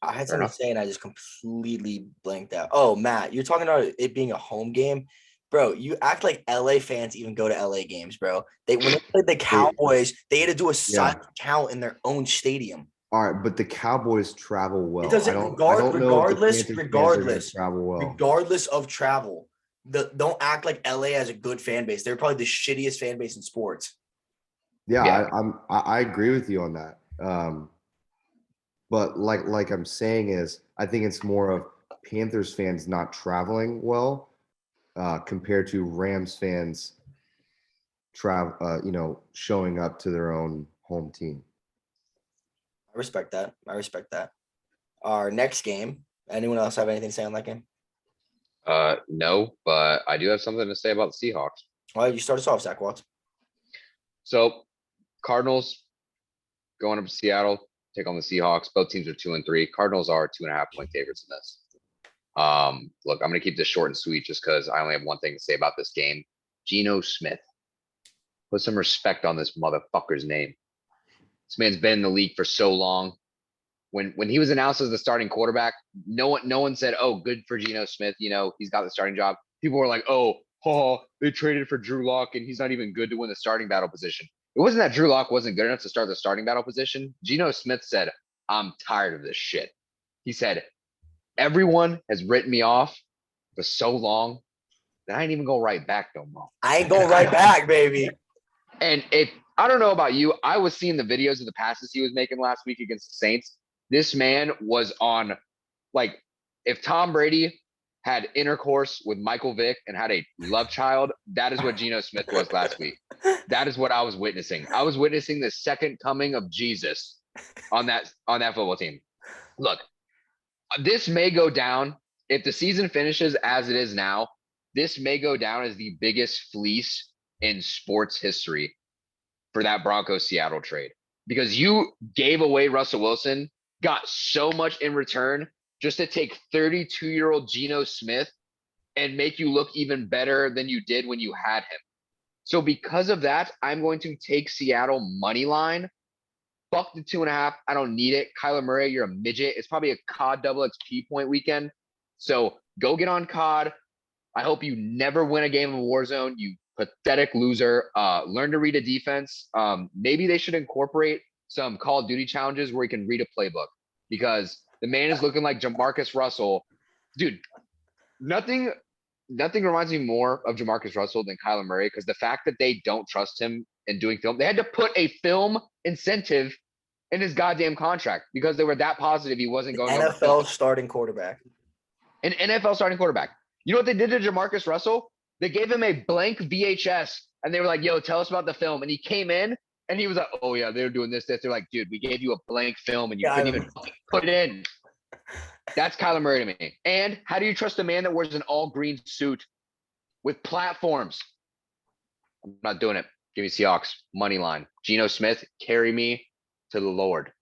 I had Fair something to enough. say and I just completely blanked out. Oh, Matt, you're talking about it being a home game. Bro, you act like LA fans even go to LA games, bro. When they played the Cowboys, they had to do a silent count in their own stadium. All right, but the Cowboys travel well. It doesn't I don't know if the Panthers fans are going to travel well. regardless of travel. Don't act like LA has a good fan base. They're probably the shittiest fan base in sports. Yeah. I agree with you on that. But like I'm saying is, I think it's more of Panthers fans not traveling well compared to Rams fans showing up to their own home team. I respect that. Our next game. Anyone else have anything to say on that game? No, but I do have something to say about the Seahawks. All right, you start us off, Zach Watts. So Cardinals going up to Seattle, take on the Seahawks. Both teams are 2-3. Cardinals are 2.5 point favorites in this. Look, I'm going to keep this short and sweet just because I only have one thing to say about this game. Geno Smith. Put some respect on this motherfucker's name. This man's been in the league for so long. When he was announced as the starting quarterback, no one said, "Oh, good for Geno Smith. You know, he's got the starting job." People were like, "Oh, they traded for Drew Lock and he's not even good to win the starting battle position." It wasn't that Drew Lock wasn't good enough to start the starting battle position. Geno Smith said, "I'm tired of this shit." He said, "Everyone has written me off for so long that I ain't even go right back no more. I ain't going right back, baby." And if I don't know about you, I was seeing the videos of the passes he was making last week against the Saints. This man was on, like, if Tom Brady had intercourse with Michael Vick and had a love child, that is what Geno Smith was last week. That is what I was witnessing. I was witnessing the second coming of Jesus on that football team. Look, this may go down if the season finishes as it is now. This may go down as the biggest fleece in sports history for that Broncos Seattle trade, because you gave away Russell Wilson, got so much in return just to take 32-year-old Geno Smith and make you look even better than you did when you had him. So because of that, I'm going to take Seattle money line. Fuck the 2.5. I don't need it. Kyler Murray, you're a midget. It's probably a COD double XP point weekend. So go get on COD. I hope you never win a game of Warzone, you pathetic loser. Learn to read a defense. Maybe they should incorporate some Call of Duty challenges where you can read a playbook, because the man is looking like Jamarcus Russell. Dude, nothing nothing reminds me more of Jamarcus Russell than Kyler Murray, because the fact that they don't trust him in doing film, they had to put a film incentive in his goddamn contract because they were that positive he wasn't going over film. NFL starting quarterback. An NFL starting quarterback. You know what they did to Jamarcus Russell? They gave him a blank VHS and they were like, yo, tell us about the film. And he came in and he was like, oh yeah, they were doing this. They're like, dude, we gave you a blank film and you couldn't even put it in. That's Kyler Murray to me. And how do you trust a man that wears an all green suit with platforms? I'm not doing it. Give me Seahawks money line. Geno Smith, carry me to the Lord.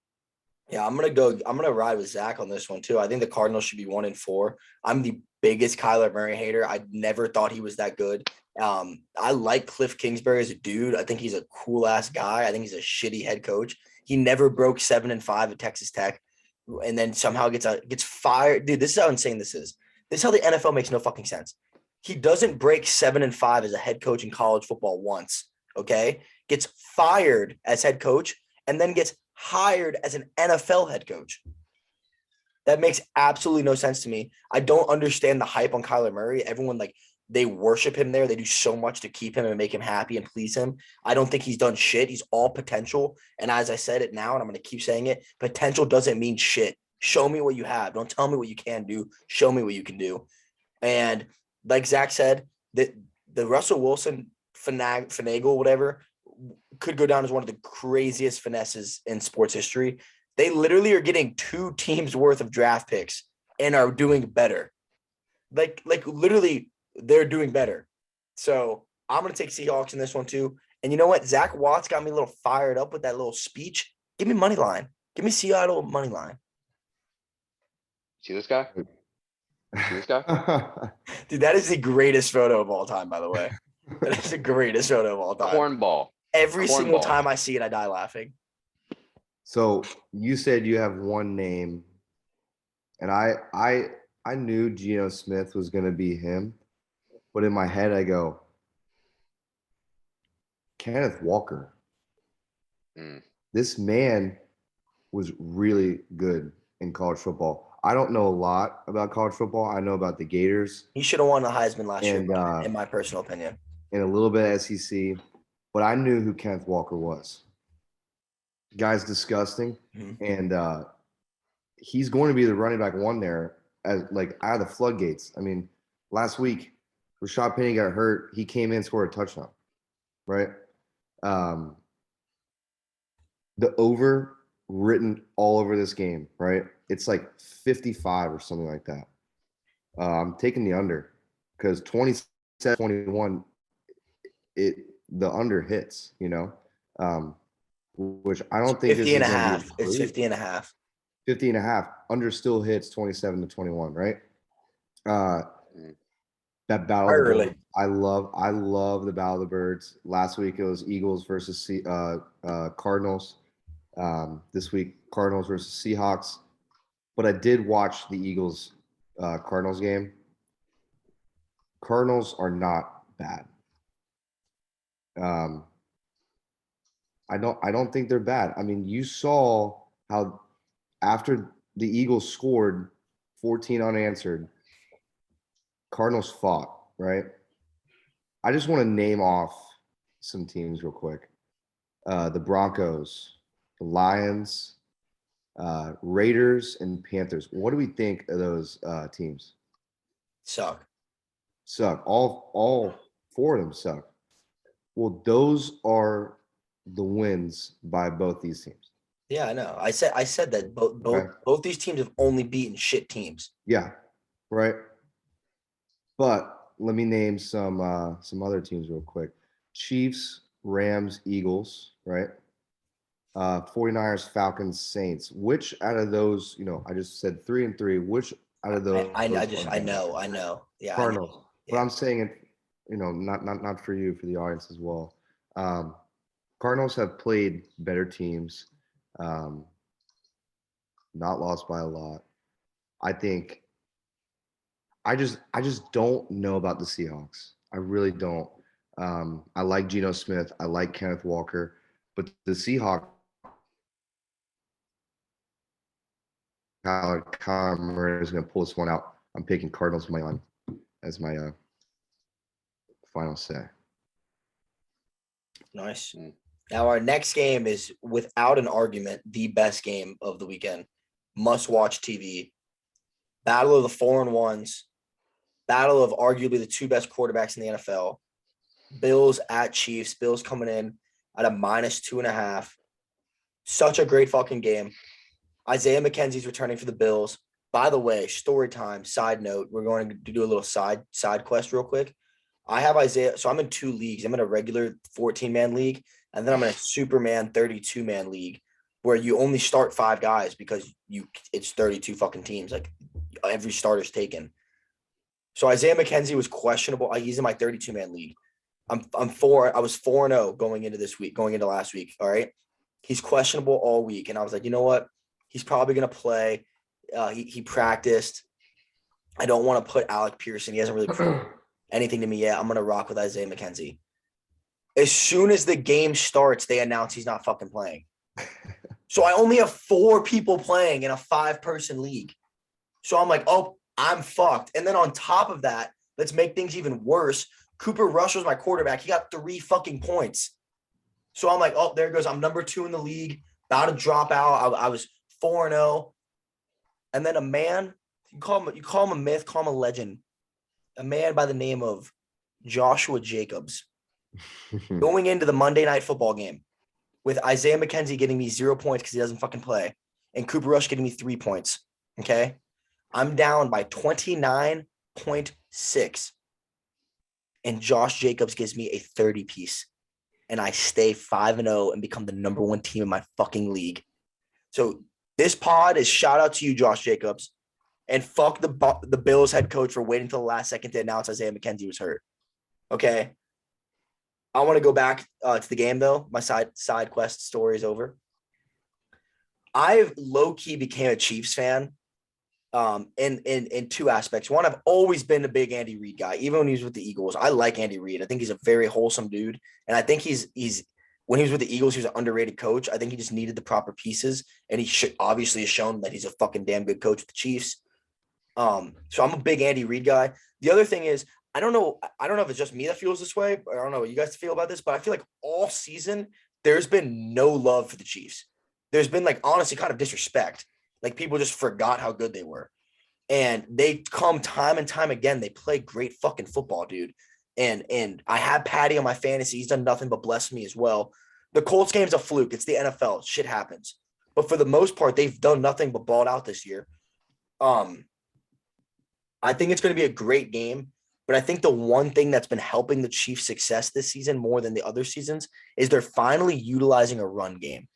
Yeah, I'm gonna ride with Zach on this one too. I think the Cardinals should be 1-4. I'm the biggest Kyler Murray hater. I never thought he was that good. I like Cliff Kingsbury as a dude. I think he's a cool ass guy. I think he's a shitty head coach. He never broke 7-5 at Texas Tech, and then somehow gets fired. Dude, this is how insane this is. This is how the NFL makes no fucking sense. He doesn't break 7-5 as a head coach in college football once. Okay, gets fired as head coach and then gets hired as an NFL head coach. That makes absolutely no sense to me. I don't understand the hype on Kyler Murray. Everyone, like, they worship him there. They do so much to keep him and make him happy and please him. I don't think he's done shit. He's all potential. And as I said it now, and I'm going to keep saying it, potential doesn't mean shit. Show me what you have. Don't tell me what you can do. Show me what you can do. And like Zach said, that the Russell Wilson finagle, whatever, could go down as one of the craziest finesses in sports history. They literally are getting 2 teams worth of draft picks and are doing better. Like literally they're doing better. So I'm going to take Seahawks in this one too. And you know what? Zach Watts got me a little fired up with that little speech. Give me money line. Give me Seattle money line. See this guy? See this guy? Dude, that is the greatest photo of all time, by the way. That is the greatest photo of all time. Cornball. Every single time I see it, I die laughing. So you said you have one name, and I knew Geno Smith was going to be him, but in my head I go, Kenneth Walker. This man was really good in college football. I don't know a lot about college football. I know about the Gators. He should have won the Heisman last year, And, in my personal opinion. and a little bit of SEC, but I knew who Kenneth Walker was. Guy's disgusting, and he's going to be the running back one there, as like out of the floodgates. I mean, last week Rashad Penny got hurt. He came in, scored a touchdown, right? The over written all over this game, right? It's like 55 or something like that. I'm taking the under because 27-21, the under hits, you know, which I don't think 50 and a half. It's 50 and a half. 50 and a half. Under still hits 27-21, right? That battle. Early. I love the Battle of the Birds. Last week it was Eagles versus Cardinals. This week Cardinals versus Seahawks. But I did watch the Eagles Cardinals game. Cardinals are not bad. I don't think they're bad. I mean, you saw how after the Eagles scored 14 unanswered, Cardinals fought, right? I just want to name off some teams real quick. The Broncos, the Lions, Raiders, and Panthers. What do we think of those teams? Suck. All 4 of them suck. Well, those are the wins by both these teams. Yeah, I know. I said that both these teams have only beaten shit teams. Yeah, right. But let me name some other teams real quick. Chiefs, Rams, Eagles, right? 49ers, Falcons, Saints. Which out of those, you know, I just said 3-3. Which out of those? I know. Yeah. Cardinals. Yeah. But I'm saying it, you know, not for you, for the audience as well. Cardinals have played better teams, not lost by a lot. I think I just don't know about the Seahawks. I really don't. I like Geno Smith. I like Kenneth Walker, but the Seahawks, Kyler Murray is going to pull this one out. I'm picking Cardinals money line as my final say. Nice. Mm. Now our next game is without an argument the best game of the weekend. Must watch TV. Battle of the 4-1s. Battle of arguably the two best quarterbacks in the NFL. Bills at Chiefs. Bills coming in at a -2.5. Such a great fucking game. Isaiah McKenzie's returning for the Bills. By the way, story time, side note, we're going to do a little side quest real quick. I have Isaiah. So I'm in 2 leagues. I'm in a regular 14-man league, and then I'm in a Superman 32-man league where you only start 5 guys because it's 32 fucking teams. Like every starter's taken. So Isaiah McKenzie was questionable. He's in my 32-man league. I was 4-0 going into last week. All right. He's questionable all week. And I was like, you know what? He's probably going to play. He practiced. I don't want to put Alec Pearson. He hasn't really proved anything to me yet. I'm going to rock with Isaiah McKenzie. As soon as the game starts, they announce he's not fucking playing. So I only have 4 people playing in a 5-person league. So I'm like, oh, I'm fucked. And then on top of that, let's make things even worse. Cooper Rush was my quarterback. He got 3 fucking points. So I'm like, oh, there it goes. I'm number 2 in the league, about to drop out. I was 4-0. And then a man, you call him a myth, call him a legend. A man by the name of Joshua Jacobs going into the Monday Night Football game with Isaiah McKenzie getting me 0 points because he doesn't fucking play, and Cooper Rush getting me 3 points. Okay. I'm down by 29.6. And Josh Jacobs gives me a 30-piece. And I stay 5-0 and become the number 1 team in my fucking league. So this pod is shout out to you, Josh Jacobs. And fuck the Bills head coach for waiting till the last second to announce Isaiah McKenzie was hurt. Okay. I want to go back to the game, though. My side quest story is over. I've low-key became a Chiefs fan in 2 aspects. One, I've always been a big Andy Reid guy, even when he was with the Eagles. I like Andy Reid. I think he's a very wholesome dude. And I think he's when he was with the Eagles, he was an underrated coach. I think he just needed the proper pieces. And he obviously has shown that he's a fucking damn good coach with the Chiefs. So I'm a big Andy Reid guy. The other thing is, I don't know if it's just me that feels this way, but I don't know what you guys feel about this, but I feel like all season there's been no love for the Chiefs. There's been like honestly kind of disrespect. Like people just forgot how good they were. And they come time and time again. They play great fucking football, dude. And I have Patty on my fantasy. He's done nothing but bless me as well. The Colts game's a fluke. It's the NFL. Shit happens. But for the most part, they've done nothing but balled out this year. I think it's going to be a great game. But I think the one thing that's been helping the Chiefs' success this season more than the other seasons is they're finally utilizing a run game.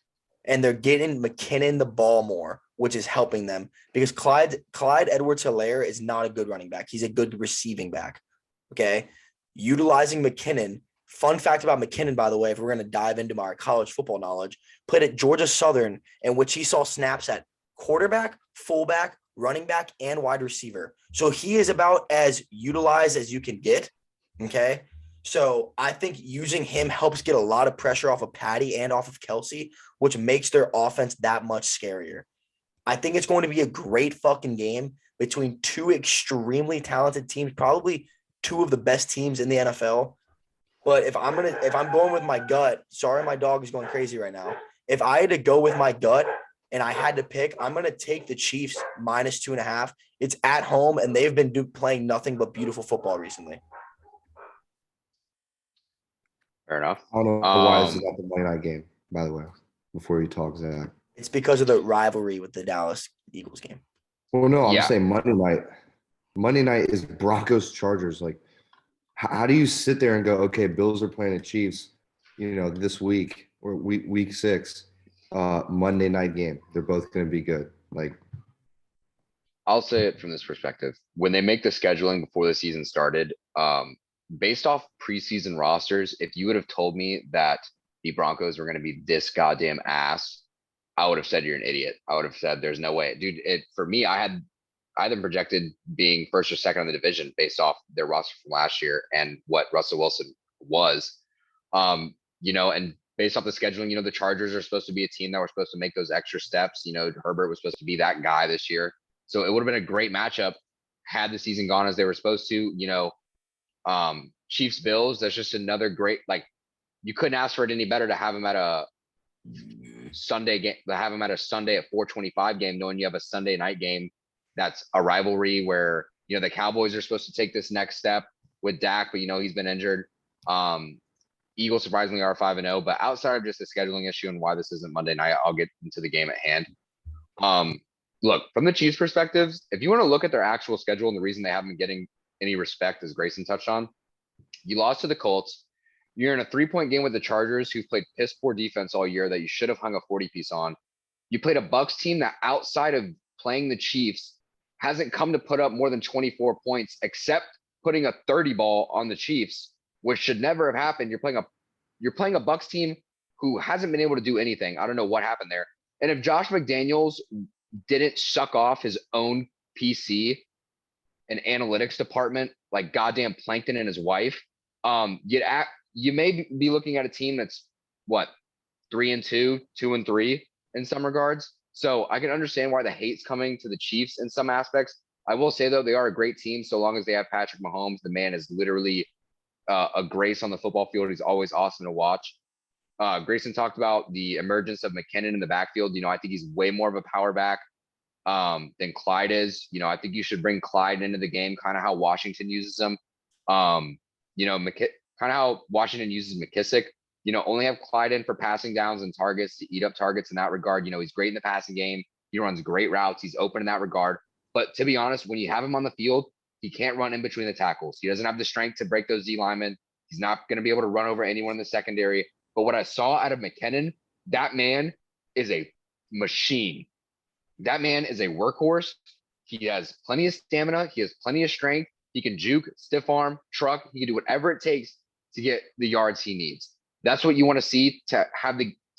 And they're getting McKinnon the ball more, which is helping them because Clyde Edwards-Helaire is not a good running back. He's a good receiving back. Okay. Utilizing McKinnon. Fun fact about McKinnon, by the way, if we're going to dive into my college football knowledge, played at Georgia Southern, in which he saw snaps at quarterback, fullback, running back, and wide receiver. So he is about as utilized as you can get. Okay. So I think using him helps get a lot of pressure off of Patty and off of Kelsey, which makes their offense that much scarier. I think it's going to be a great fucking game between 2 extremely talented teams, probably 2 of the best teams in the NFL. But if I'm going with my gut, sorry, my dog is going crazy right now. If I had to go with my gut and I had to pick, I'm going to take the Chiefs -2.5. It's at home, and they've been playing nothing but beautiful football recently. Fair enough. I don't know why this is not the Monday night game, by the way, before you talk, Zach. It's because of the rivalry with the Dallas Eagles game. Well, no, I'm Yeah. saying Monday night. Monday night is Broncos Chargers. Like, how do you sit there and go, okay, Bills are playing the Chiefs, this week or week 6, Monday night game. They're both going to be good. Like, I'll say it from this perspective. When they make the scheduling before the season started, based off preseason rosters, if you would have told me that the Broncos were going to be this goddamn ass, I would have said you're an idiot. I would have said there's no way. Dude, for me, I had them projected being first or second in the division based off their roster from last year and what Russell Wilson was. And based off the scheduling, the Chargers are supposed to be a team that were supposed to make those extra steps. Herbert was supposed to be that guy this year. So it would have been a great matchup had the season gone as they were supposed to. Chiefs Bills, that's just another great, like, you couldn't ask for it any better to have him at a Sunday game, to have him at a Sunday at 4:25 game, knowing you have a Sunday night game. That's a rivalry where, the Cowboys are supposed to take this next step with Dak, but he's been injured. Eagles surprisingly are 5-0, but outside of just the scheduling issue and why this isn't Monday night, I'll get into the game at hand. Look, from the Chiefs' perspectives, if you want to look at their actual schedule and the reason they haven't been getting any respect, as Grayson touched on, you lost to the Colts. You're in a 3-point game with the Chargers, who've played piss poor defense all year that you should have hung a 40-piece on. You played a Bucs team that, outside of playing the Chiefs, hasn't come to put up more than 24 points, except putting a 30 ball on the Chiefs, which should never have happened. You're playing a Bucs team who hasn't been able to do anything. I don't know what happened there. And if Josh McDaniels didn't suck off his own PC and analytics department like goddamn Plankton and his wife, you may be looking at a team that's 3-2, 2-3 in some regards. So I can understand why the hate's coming to the Chiefs in some aspects. I will say, though, they are a great team so long as they have Patrick Mahomes. The man is literally a grace on the football field. He's always awesome to watch. Grayson talked about the emergence of McKinnon in the backfield. I think he's way more of a power back than Clyde is. I think you should bring Clyde into the game, kind of how Washington uses him. Kind of how Washington uses McKissick. Only have Clyde in for passing downs and targets to eat up targets in that regard. He's great in the passing game. He runs great routes. He's open in that regard. But to be honest, when you have him on the field, he can't run in between the tackles. He doesn't have the strength to break those D linemen. He's not going to be able to run over anyone in the secondary. But what I saw out of McKinnon, that man is a machine. That man is a workhorse. He has plenty of stamina. He has plenty of strength. He can juke, stiff arm, truck. He can do whatever it takes to get the yards he needs. That's what you want to see to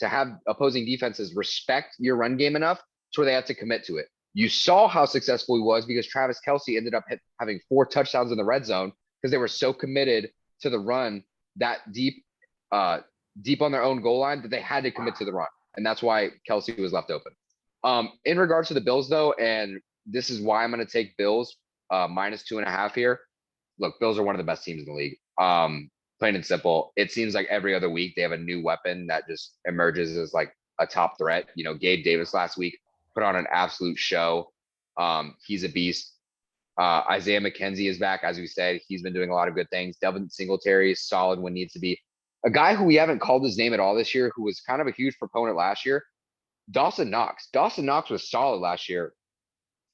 have opposing defenses respect your run game enough to where they have to commit to it. You saw how successful he was because Travis Kelce ended up having 4 touchdowns in the red zone because they were so committed to the run that deep on their own goal line that they had to commit to the run. And that's why Kelce was left open. In regards to the Bills, though, and this is why I'm going to take Bills minus 2.5 here. Look, Bills are one of the best teams in the league. Plain and simple. It seems like every other week they have a new weapon that just emerges as like a top threat. Gabe Davis last week put on an absolute show. He's a beast. Isaiah McKenzie is back, as we said. He's been doing a lot of good things. Devin Singletary is solid when needs to be. A guy who we haven't called his name at all this year, who was kind of a huge proponent last year, Dawson Knox. Dawson Knox was solid last year.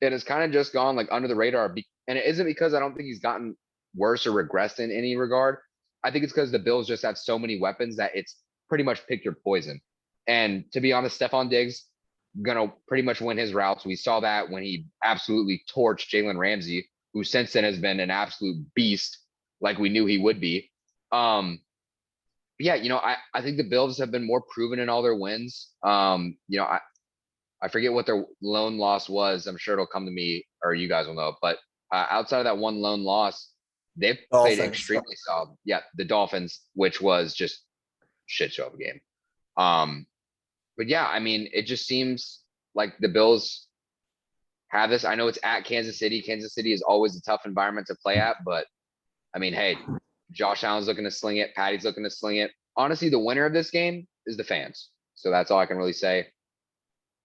It has kind of just gone like under the radar. And it isn't because I don't think he's gotten worse or regressed in any regard. I think it's because the Bills just have so many weapons that it's pretty much pick your poison. And to be honest, Stephon Diggs gonna pretty much win his routes. We saw that when he absolutely torched Jalen Ramsey, who since then has been an absolute beast, like we knew he would be. I think the Bills have been more proven in all their wins. I forget what their lone loss was. I'm sure it'll come to me or you guys will know. But outside of that one lone loss, they've played extremely solid. Yeah, the Dolphins, which was just shit show of a game. But yeah, I mean, it just seems like the Bills have this. I know it's at Kansas City. Kansas City is always a tough environment to play at, but I mean, hey, Josh Allen's looking to sling it. Patty's looking to sling it. Honestly, the winner of this game is the fans. So that's all I can really say.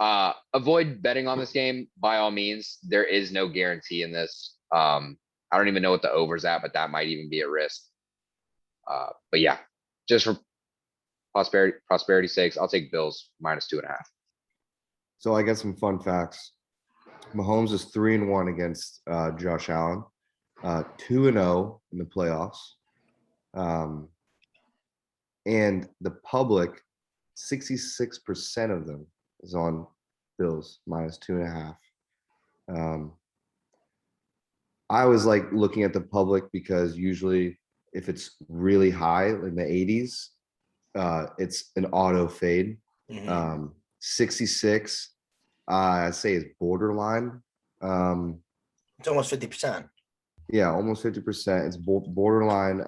Avoid betting on this game by all means. There is no guarantee in this. I don't even know what the over's at, but that might even be a risk. But yeah, just for prosperity's sakes, I'll take Bills minus 2.5. So I got some fun facts. Mahomes is 3-1 against Josh Allen, 2-0 in the playoffs. And the public, 66% of them is on Bills minus 2.5. I was like looking at the public because usually if it's really high in the 80s, it's an auto fade. 66, I say is borderline. It's almost 50%. Yeah, almost 50%. It's borderline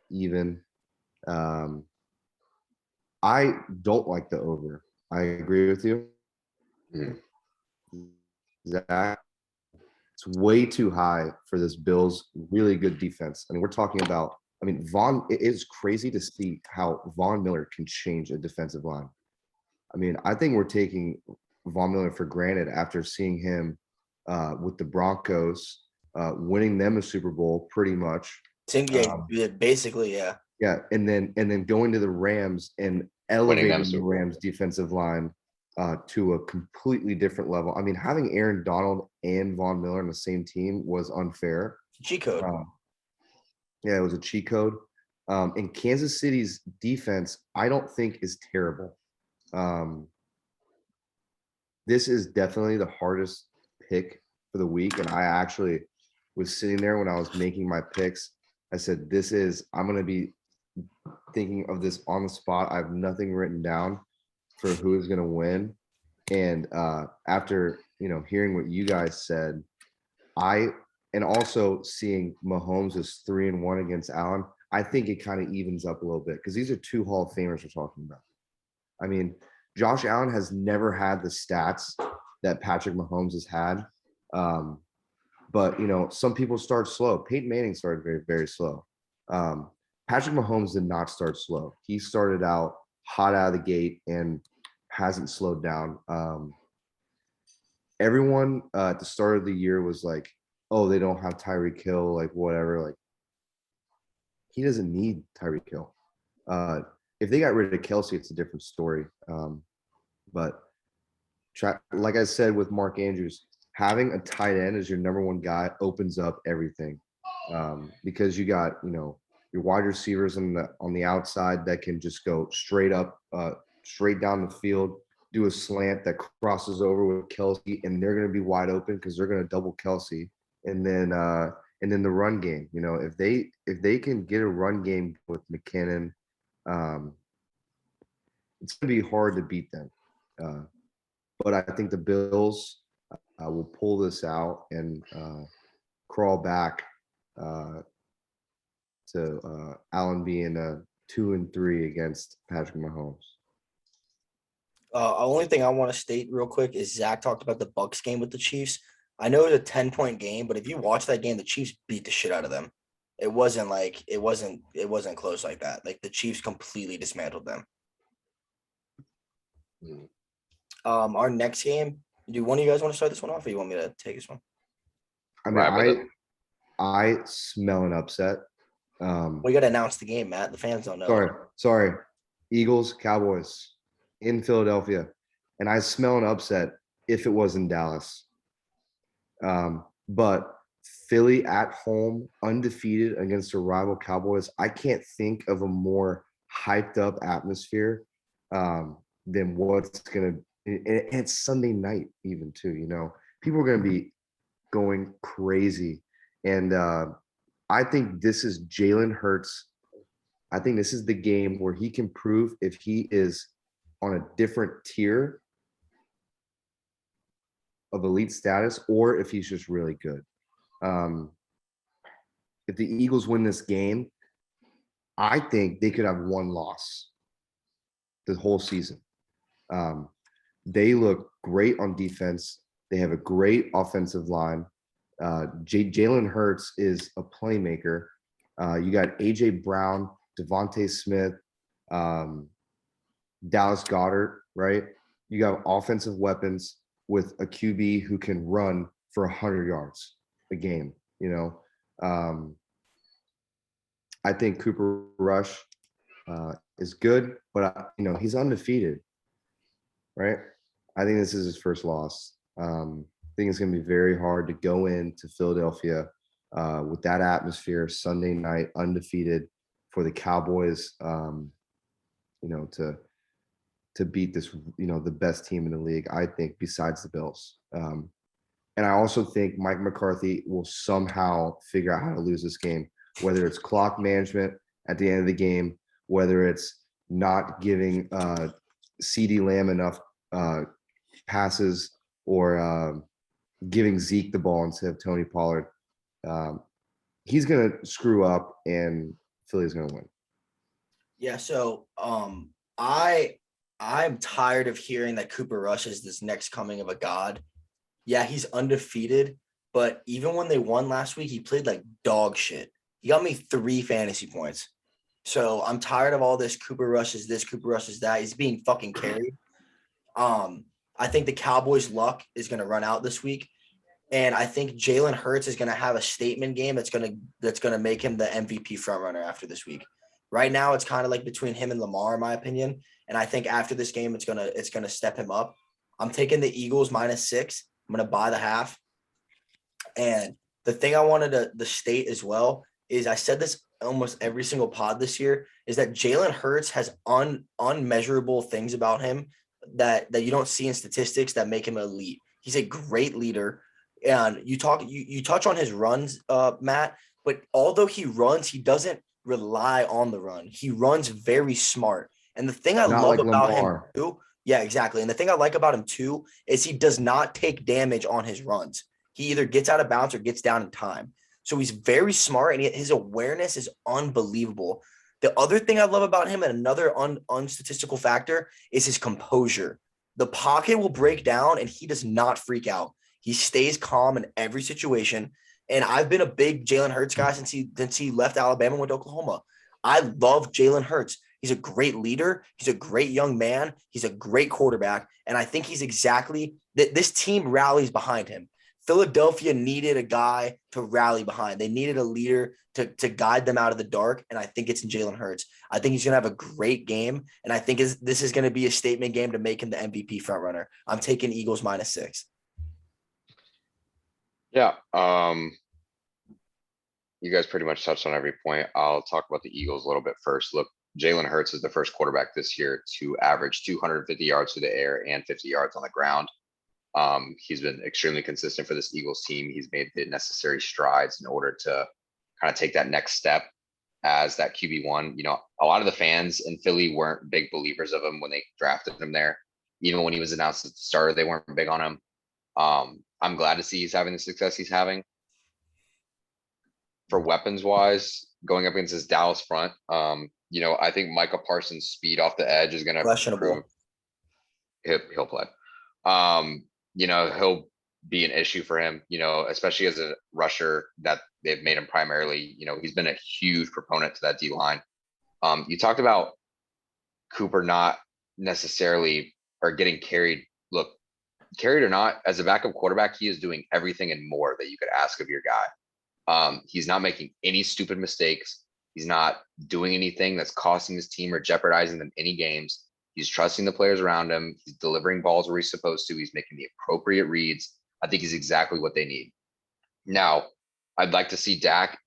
even. I don't like the over. I agree with you. Zach, it's way too high for this Bills really good defense. I mean, we're talking about I mean, it is crazy to see how Von Miller can change a defensive line. I mean, I think we're taking Von Miller for granted after seeing him with the Broncos, winning them a Super Bowl pretty much. Yeah, basically, yeah. Yeah, and then going to the Rams and elevating the Rams defensive line to a completely different level. I mean, having Aaron Donald and Von Miller on the same team was unfair. Cheat code. Yeah, it was a cheat code. And Kansas City's defense, I don't think is terrible. This is definitely the hardest pick for the week. And I actually was sitting there when I was making my picks. I said, I'm going to be thinking of this on the spot. I have nothing written down for who is going to win. And after, hearing what you guys said, and also seeing Mahomes is 3-1 against Allen, I think it kind of evens up a little bit because these are two Hall of Famers we're talking about. I mean, Josh Allen has never had the stats that Patrick Mahomes has had. But, some people start slow. Peyton Manning started very, very slow. Patrick Mahomes did not start slow. He started out hot out of the gate and hasn't slowed down. Everyone at the start of the year was like, oh, they don't have Tyreek Hill, like whatever. Like, he doesn't need Tyreek Hill. If they got rid of Kelsey, it's a different story. But like I said with Mark Andrews, having a tight end as your number one guy opens up everything because you got, your wide receivers on the outside that can just go straight up, straight down the field, do a slant that crosses over with Kelsey, and they're going to be wide open because they're going to double Kelsey. And then the run game, if they can get a run game with McKinnon, it's going to be hard to beat them. But I think the Bills will pull this out and crawl back to Allen being 2-3 against Patrick Mahomes. Only thing I want to state real quick is Zach talked about the Bucs game with the Chiefs. I know it was a 10-point game, but if you watch that game, the Chiefs beat the shit out of them. It wasn't close like that. Like the Chiefs completely dismantled them. Our next game, do one of you guys want to start this one off, or you want me to take this one? I mean, I smell an upset. We got to announce the game, Matt. The fans don't know. Sorry. Eagles, Cowboys in Philadelphia. And I smell an upset if it was in Dallas. But Philly at home, undefeated against a rival Cowboys. I can't think of a more hyped up atmosphere than what's going to – it's Sunday night even too, People are going to be going crazy. And I think this is Jalen Hurts. I think this is the game where he can prove if he is on a different tier of elite status or if he's just really good. If the Eagles win this game, I think they could have one loss the whole season. They look great on defense. They have a great offensive line. Jalen Hurts is a playmaker. You got A.J. Brown, Devontae Smith, Dallas Goedert, right? You got offensive weapons with a QB who can run for 100 yards a game, I think Cooper Rush is good, but, he's undefeated, right? I think this is his first loss. I think it's going to be very hard to go into Philadelphia with that atmosphere Sunday night, undefeated for the Cowboys, to beat this, the best team in the league, I think, besides the Bills. And I also think Mike McCarthy will somehow figure out how to lose this game, whether it's clock management at the end of the game, whether it's not giving CeeDee Lamb enough passes or giving Zeke the ball instead of Tony Pollard. He's going to screw up and Philly's going to win. Yeah, so I'm tired of hearing that Cooper Rush is this next coming of a god. Yeah, he's undefeated, but even when they won last week, he played like dog shit. He got me 3 fantasy points. So I'm tired of all this Cooper rushes this, Cooper rushes that. He's being fucking carried. I think the Cowboys' luck is going to run out this week. And I think Jalen Hurts is going to have a statement game that's going to make him the MVP frontrunner after this week. Right now, it's kind of like between him and Lamar, in my opinion. And I think after this game, it's gonna step him up. I'm taking the Eagles -6. I'm gonna buy the half. And the thing I wanted to state as well is I said this almost every single pod this year is that Jalen Hurts has unmeasurable things about him that you don't see in statistics that make him elite. He's a great leader. And you touch on his runs, Matt, but although he runs, he doesn't rely on the run. He runs very smart. And the thing I love about him too, yeah, exactly. And the thing I like about him too is he does not take damage on his runs. He either gets out of bounds or gets down in time. So he's very smart, and his awareness is unbelievable. The other thing I love about him, and another unstatistical factor, is his composure. The pocket will break down, and he does not freak out. He stays calm in every situation. And I've been a big Jalen Hurts guy since he left Alabama and went to Oklahoma. I love Jalen Hurts. He's a great leader. He's a great young man. He's a great quarterback. And I think he's exactly that. This team rallies behind him. Philadelphia needed a guy to rally behind. They needed a leader to guide them out of the dark. And I think it's in Jalen Hurts. I think he's going to have a great game. And I think this is going to be a statement game to make him the MVP frontrunner. I'm taking Eagles -6. Yeah. You guys pretty much touched on every point. I'll talk about the Eagles a little bit first. Look, Jalen Hurts is the first quarterback this year to average 250 yards through the air and 50 yards on the ground. He's been extremely consistent for this Eagles team. He's made the necessary strides in order to kind of take that next step as that QB1. You know, a lot of the fans in Philly weren't big believers of him when they drafted him there. Even when he was announced as the starter, they weren't big on him. I'm glad to see he's having the success he's having. For weapons wise, going up against his Dallas front, you know, I think Micah Parsons' speed off the edge is going to Questionable. He'll play. You know, he'll be an issue for him, you know, especially as a rusher that they've made him primarily. You know, he's been a huge proponent to that D line. You talked about Cooper not necessarily or getting carried. Look, carried or not, as a backup quarterback, he is doing everything and more that you could ask of your guy. He's not making any stupid mistakes. He's not doing anything that's costing his team or jeopardizing them any games. He's trusting the players around him. He's delivering balls where he's supposed to. He's making the appropriate reads. I think he's exactly what they need. Now, I'd like to see Dak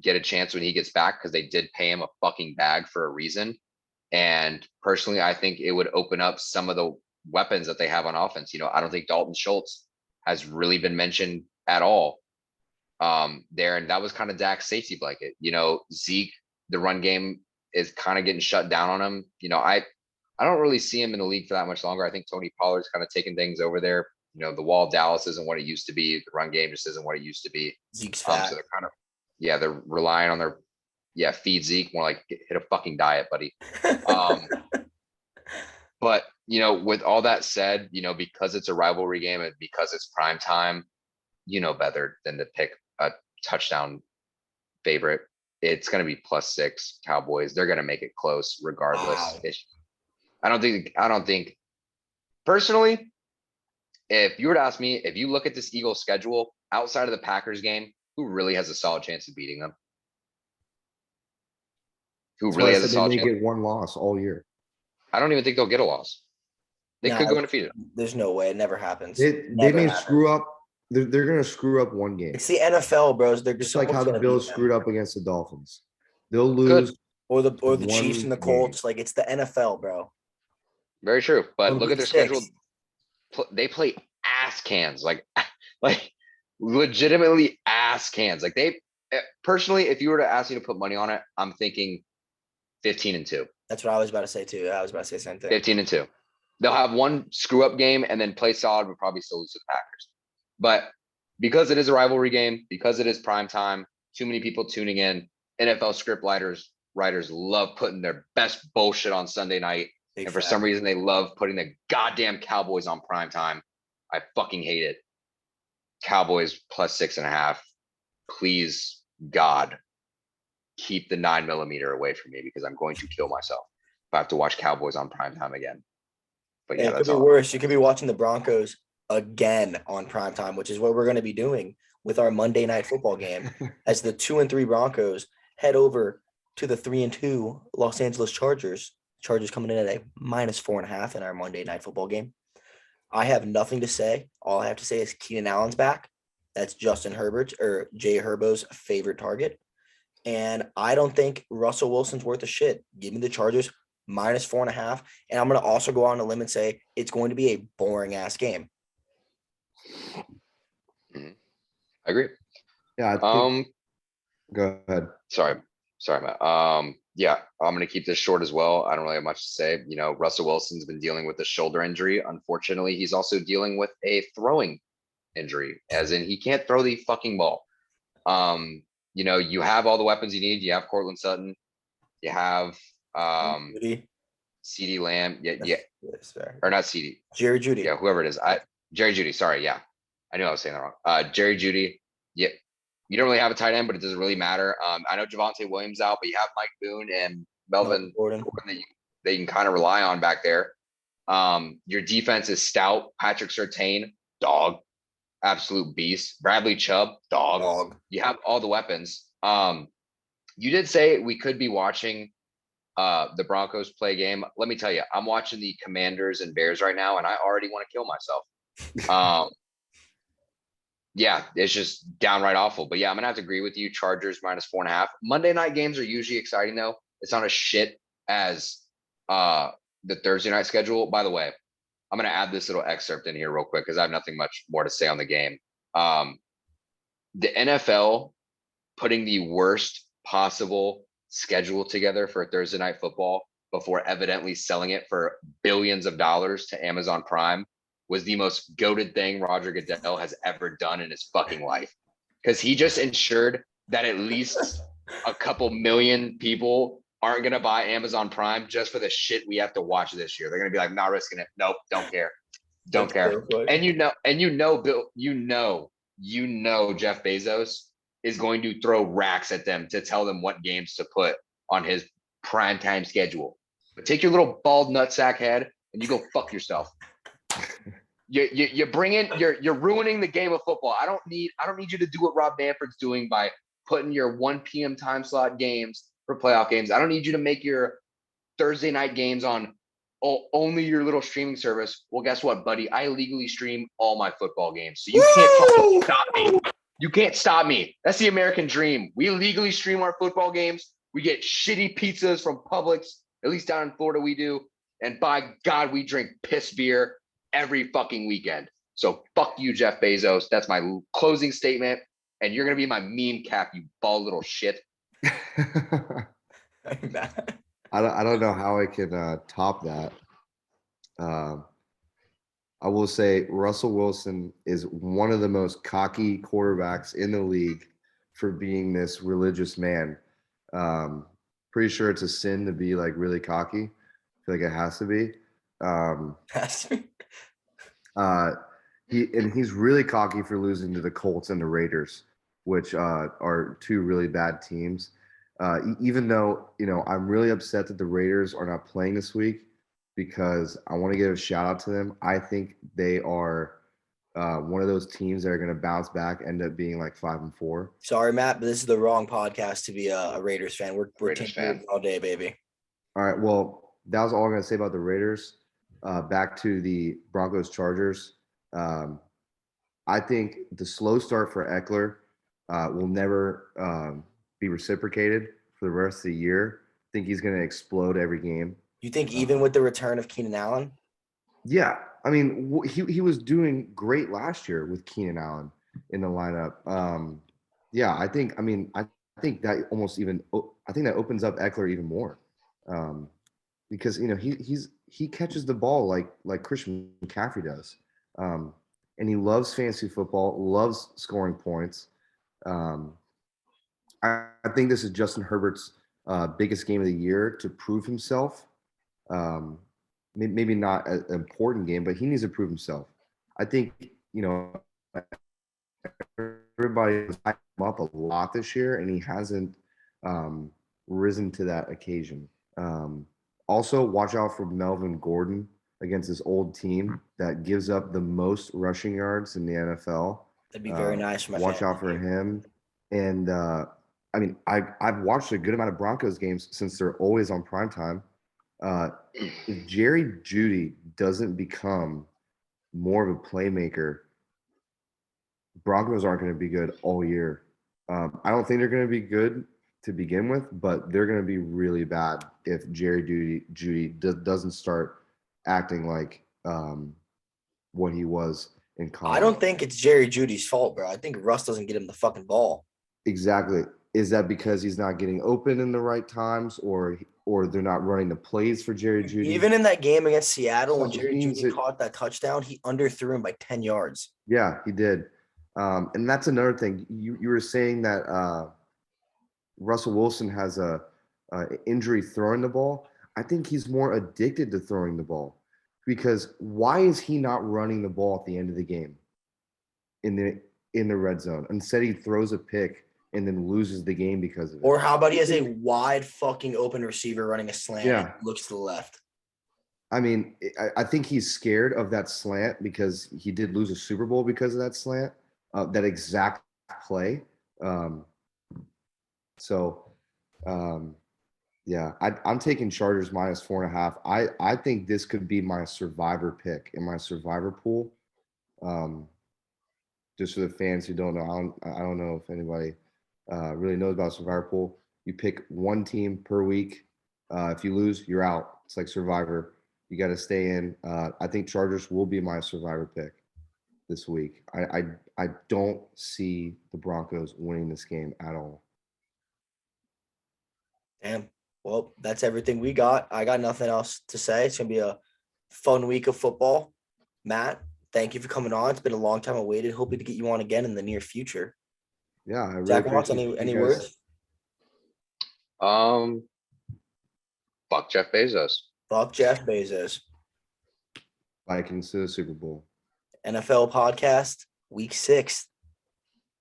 get a chance when he gets back because they did pay him a fucking bag for a reason. And personally, I think it would open up some of the weapons that they have on offense. You know, I don't think Dalton Schultz has really been mentioned at all there. And that was kind of Dak's safety blanket. You know, Zeke, the run game is kind of getting shut down on him. You know, I don't really see him in the league for that much longer. I think Tony Pollard's kind of taking things over there. You know, the wall of Dallas isn't what it used to be. The run game just isn't what it used to be. Zeke's fat. So they're kind of, they're relying on their, feed Zeke, more like hit a fucking diet, buddy. But, you know, with all that said, you know, because it's a rivalry game and because it's prime time, you know better than to pick a touchdown favorite. It's going to be +6 Cowboys. They're going to make it close regardless. Wow. I don't think personally, if you were to ask me, if you look at this Eagles schedule outside of the Packers game, who really has a solid chance of beating them? Who really has a solid chance? They get one loss all year. I don't even think they'll get a loss. They could go undefeated. There's no way. It never happens. They may screw up. They're going to screw up one game. It's the NFL, bros. They're just like how the Bills screwed up against the Dolphins. They'll lose. Or the Chiefs and the Colts. Like, it's the NFL, bro. Very true. But look at their schedule. They play ass cans. Like legitimately ass cans. Like they personally, if you were to ask me to put money on it, I'm thinking 15-2. That's what I was about to say too. I was about to say the same thing. 15-2. They'll have one screw up game and then play solid, but probably still lose to the Packers. But because it is a rivalry game, because it is prime time, too many people tuning in. NFL script writers love putting their best bullshit on Sunday night. And for some reason, they love putting the goddamn Cowboys on prime time. I fucking hate it. Cowboys +6.5. Please, God, keep the 9mm away from me because I'm going to kill myself if I have to watch Cowboys on primetime again. But And yeah, it could that's be all. worse. You could be watching the Broncos again on primetime, which is what we're going to be doing with our Monday night football game as the 2-3 Broncos head over to the 3-2 Los Angeles Chargers. Chargers coming in at a -4.5 in our Monday night football game. I have nothing to say. All I have to say is Keenan Allen's back. That's Justin Herbert or Jay Herbo's favorite target. And I don't think Russell Wilson's worth a shit. Give me the Chargers -4.5. And I'm going to also go on a limb and say it's going to be a boring ass game. I agree. Yeah. Go ahead. Sorry, Matt. Yeah, I'm gonna keep this short as well. I don't really have much to say. Russell Wilson's been dealing with a shoulder injury. Unfortunately, he's also dealing with a throwing injury, as in he can't throw the fucking ball. You have all the weapons you need. You have Cortland Sutton. You have Judy. CeeDee Lamb. Yeah, Yes, sir. or not CeeDee. Jerry Judy. Yeah, whoever it is. Jerry Judy. Sorry, yeah. I knew I was saying that wrong. Jerry Judy. Yeah. You don't really have a tight end, but it doesn't really matter. I know Javonte Williams out, but you have Mike Boone and Melvin Gordon. that you can kind of rely on back there. Your defense is stout. Patrick Surtain, dog, absolute beast. Bradley Chubb, dog. You have all the weapons. You did say we could be watching the Broncos play game. Let me tell you, I'm watching the Commanders and Bears right now, and I already want to kill myself. Yeah, it's just downright awful. But yeah, I'm gonna have to agree with you. Chargers -4.5. Monday night games are usually exciting though. It's not as shit as the Thursday night schedule. By the way, I'm gonna add this little excerpt in here real quick because I have nothing much more to say on the game. The NFL putting the worst possible schedule together for Thursday night football before evidently selling it for billions of dollars to Amazon Prime was the most goated thing Roger Goodell has ever done in his fucking life. Because he just ensured that at least a couple million people aren't going to buy Amazon Prime just for the shit we have to watch this year. They're going to be like, not risking it. Nope, don't care. Don't care. And Jeff Bezos is going to throw racks at them to tell them what games to put on his primetime schedule. But take your little bald nutsack head and you go fuck yourself. You bring in, you're ruining the game of football. I don't need you to do what Rob Manfred's doing by putting your 1 p.m. time slot games for playoff games. I don't need you to make your Thursday night games on only your little streaming service. Well, guess what, buddy? I legally stream all my football games, so you can't fucking stop me. You can't stop me. That's the American dream. We legally stream our football games. We get shitty pizzas from Publix, at least down in Florida we do. And by God, we drink piss beer every fucking weekend. So fuck you, Jeff Bezos. That's my closing statement. And you're going to be my meme cap, you bald little shit. I don't know how I can top that. I will say Russell Wilson is one of the most cocky quarterbacks in the league for being this religious man. Pretty sure it's a sin to be like really cocky. I feel like it has to be. He's really cocky for losing to the Colts and the Raiders, which are two really bad teams. Even though, I'm really upset that the Raiders are not playing this week because I want to give a shout out to them. I think they are one of those teams that are going to bounce back, end up being like 5-4. Sorry, Matt, but this is the wrong podcast to be a Raiders fan. We're Raiders team fan all day, baby. All right. Well, that was all I'm going to say about the Raiders. Back to the Broncos Chargers. I think the slow start for Eckler will never be reciprocated for the rest of the year. I think he's going to explode every game. You think even with the return of Keenan Allen? Yeah. I mean, he was doing great last year with Keenan Allen in the lineup. Yeah, I think that almost even – I think that opens up Eckler even more because, he catches the ball like Christian McCaffrey does. And he loves fantasy football, loves scoring points. I think this is Justin Herbert's biggest game of the year to prove himself. Maybe not an important game, but he needs to prove himself. I think, everybody has hyped him up a lot this year, and he hasn't risen to that occasion. Also, watch out for Melvin Gordon against this old team that gives up the most rushing yards in the NFL. That'd be very nice for my Watch family. out for him. And I mean, I've watched a good amount of Broncos games since they're always on primetime. If Jerry Jeudy doesn't become more of a playmaker, Broncos aren't going to be good all year. I don't think they're going to be good to begin with, but they're going to be really bad if Jerry Jeudy doesn't start acting like what he was in college. I don't think it's Jerry Judy's fault, bro. I think Russ doesn't get him the fucking ball. Exactly. Is that because he's not getting open in the right times, or they're not running the plays for Jerry Jeudy? Even in that game against Seattle, when Something Jerry means Jeudy it- caught that touchdown, he underthrew him by 10 yards. Yeah, he did. And that's another thing. You were saying that Russell Wilson has a injury throwing the ball. I think he's more addicted to throwing the ball, because why is he not running the ball at the end of the game in the red zone? Instead, he throws a pick and then loses the game because of it. Or how about he has a wide fucking open receiver running a slant Yeah. and looks to the left? I mean, I think he's scared of that slant because he did lose a Super Bowl because of that slant, that exact play. Yeah, I'm taking Chargers -4.5. I think this could be my survivor pick in my survivor pool. Just for the fans who don't know, I don't know if anybody really knows about survivor pool. You pick one team per week. If you lose, you're out. It's like survivor. You got to stay in. I think Chargers will be my survivor pick this week. I don't see the Broncos winning this game at all. Damn. Well, that's everything we got. I got nothing else to say. It's going to be a fun week of football. Matt, thank you for coming on. It's been a long time awaited. Hoping to get you on again in the near future. Yeah, I really Zach Watts, appreciate any you guys. words? Fuck Jeff Bezos. Fuck Jeff Bezos. Vikings to the Super Bowl. NFL podcast, week 6.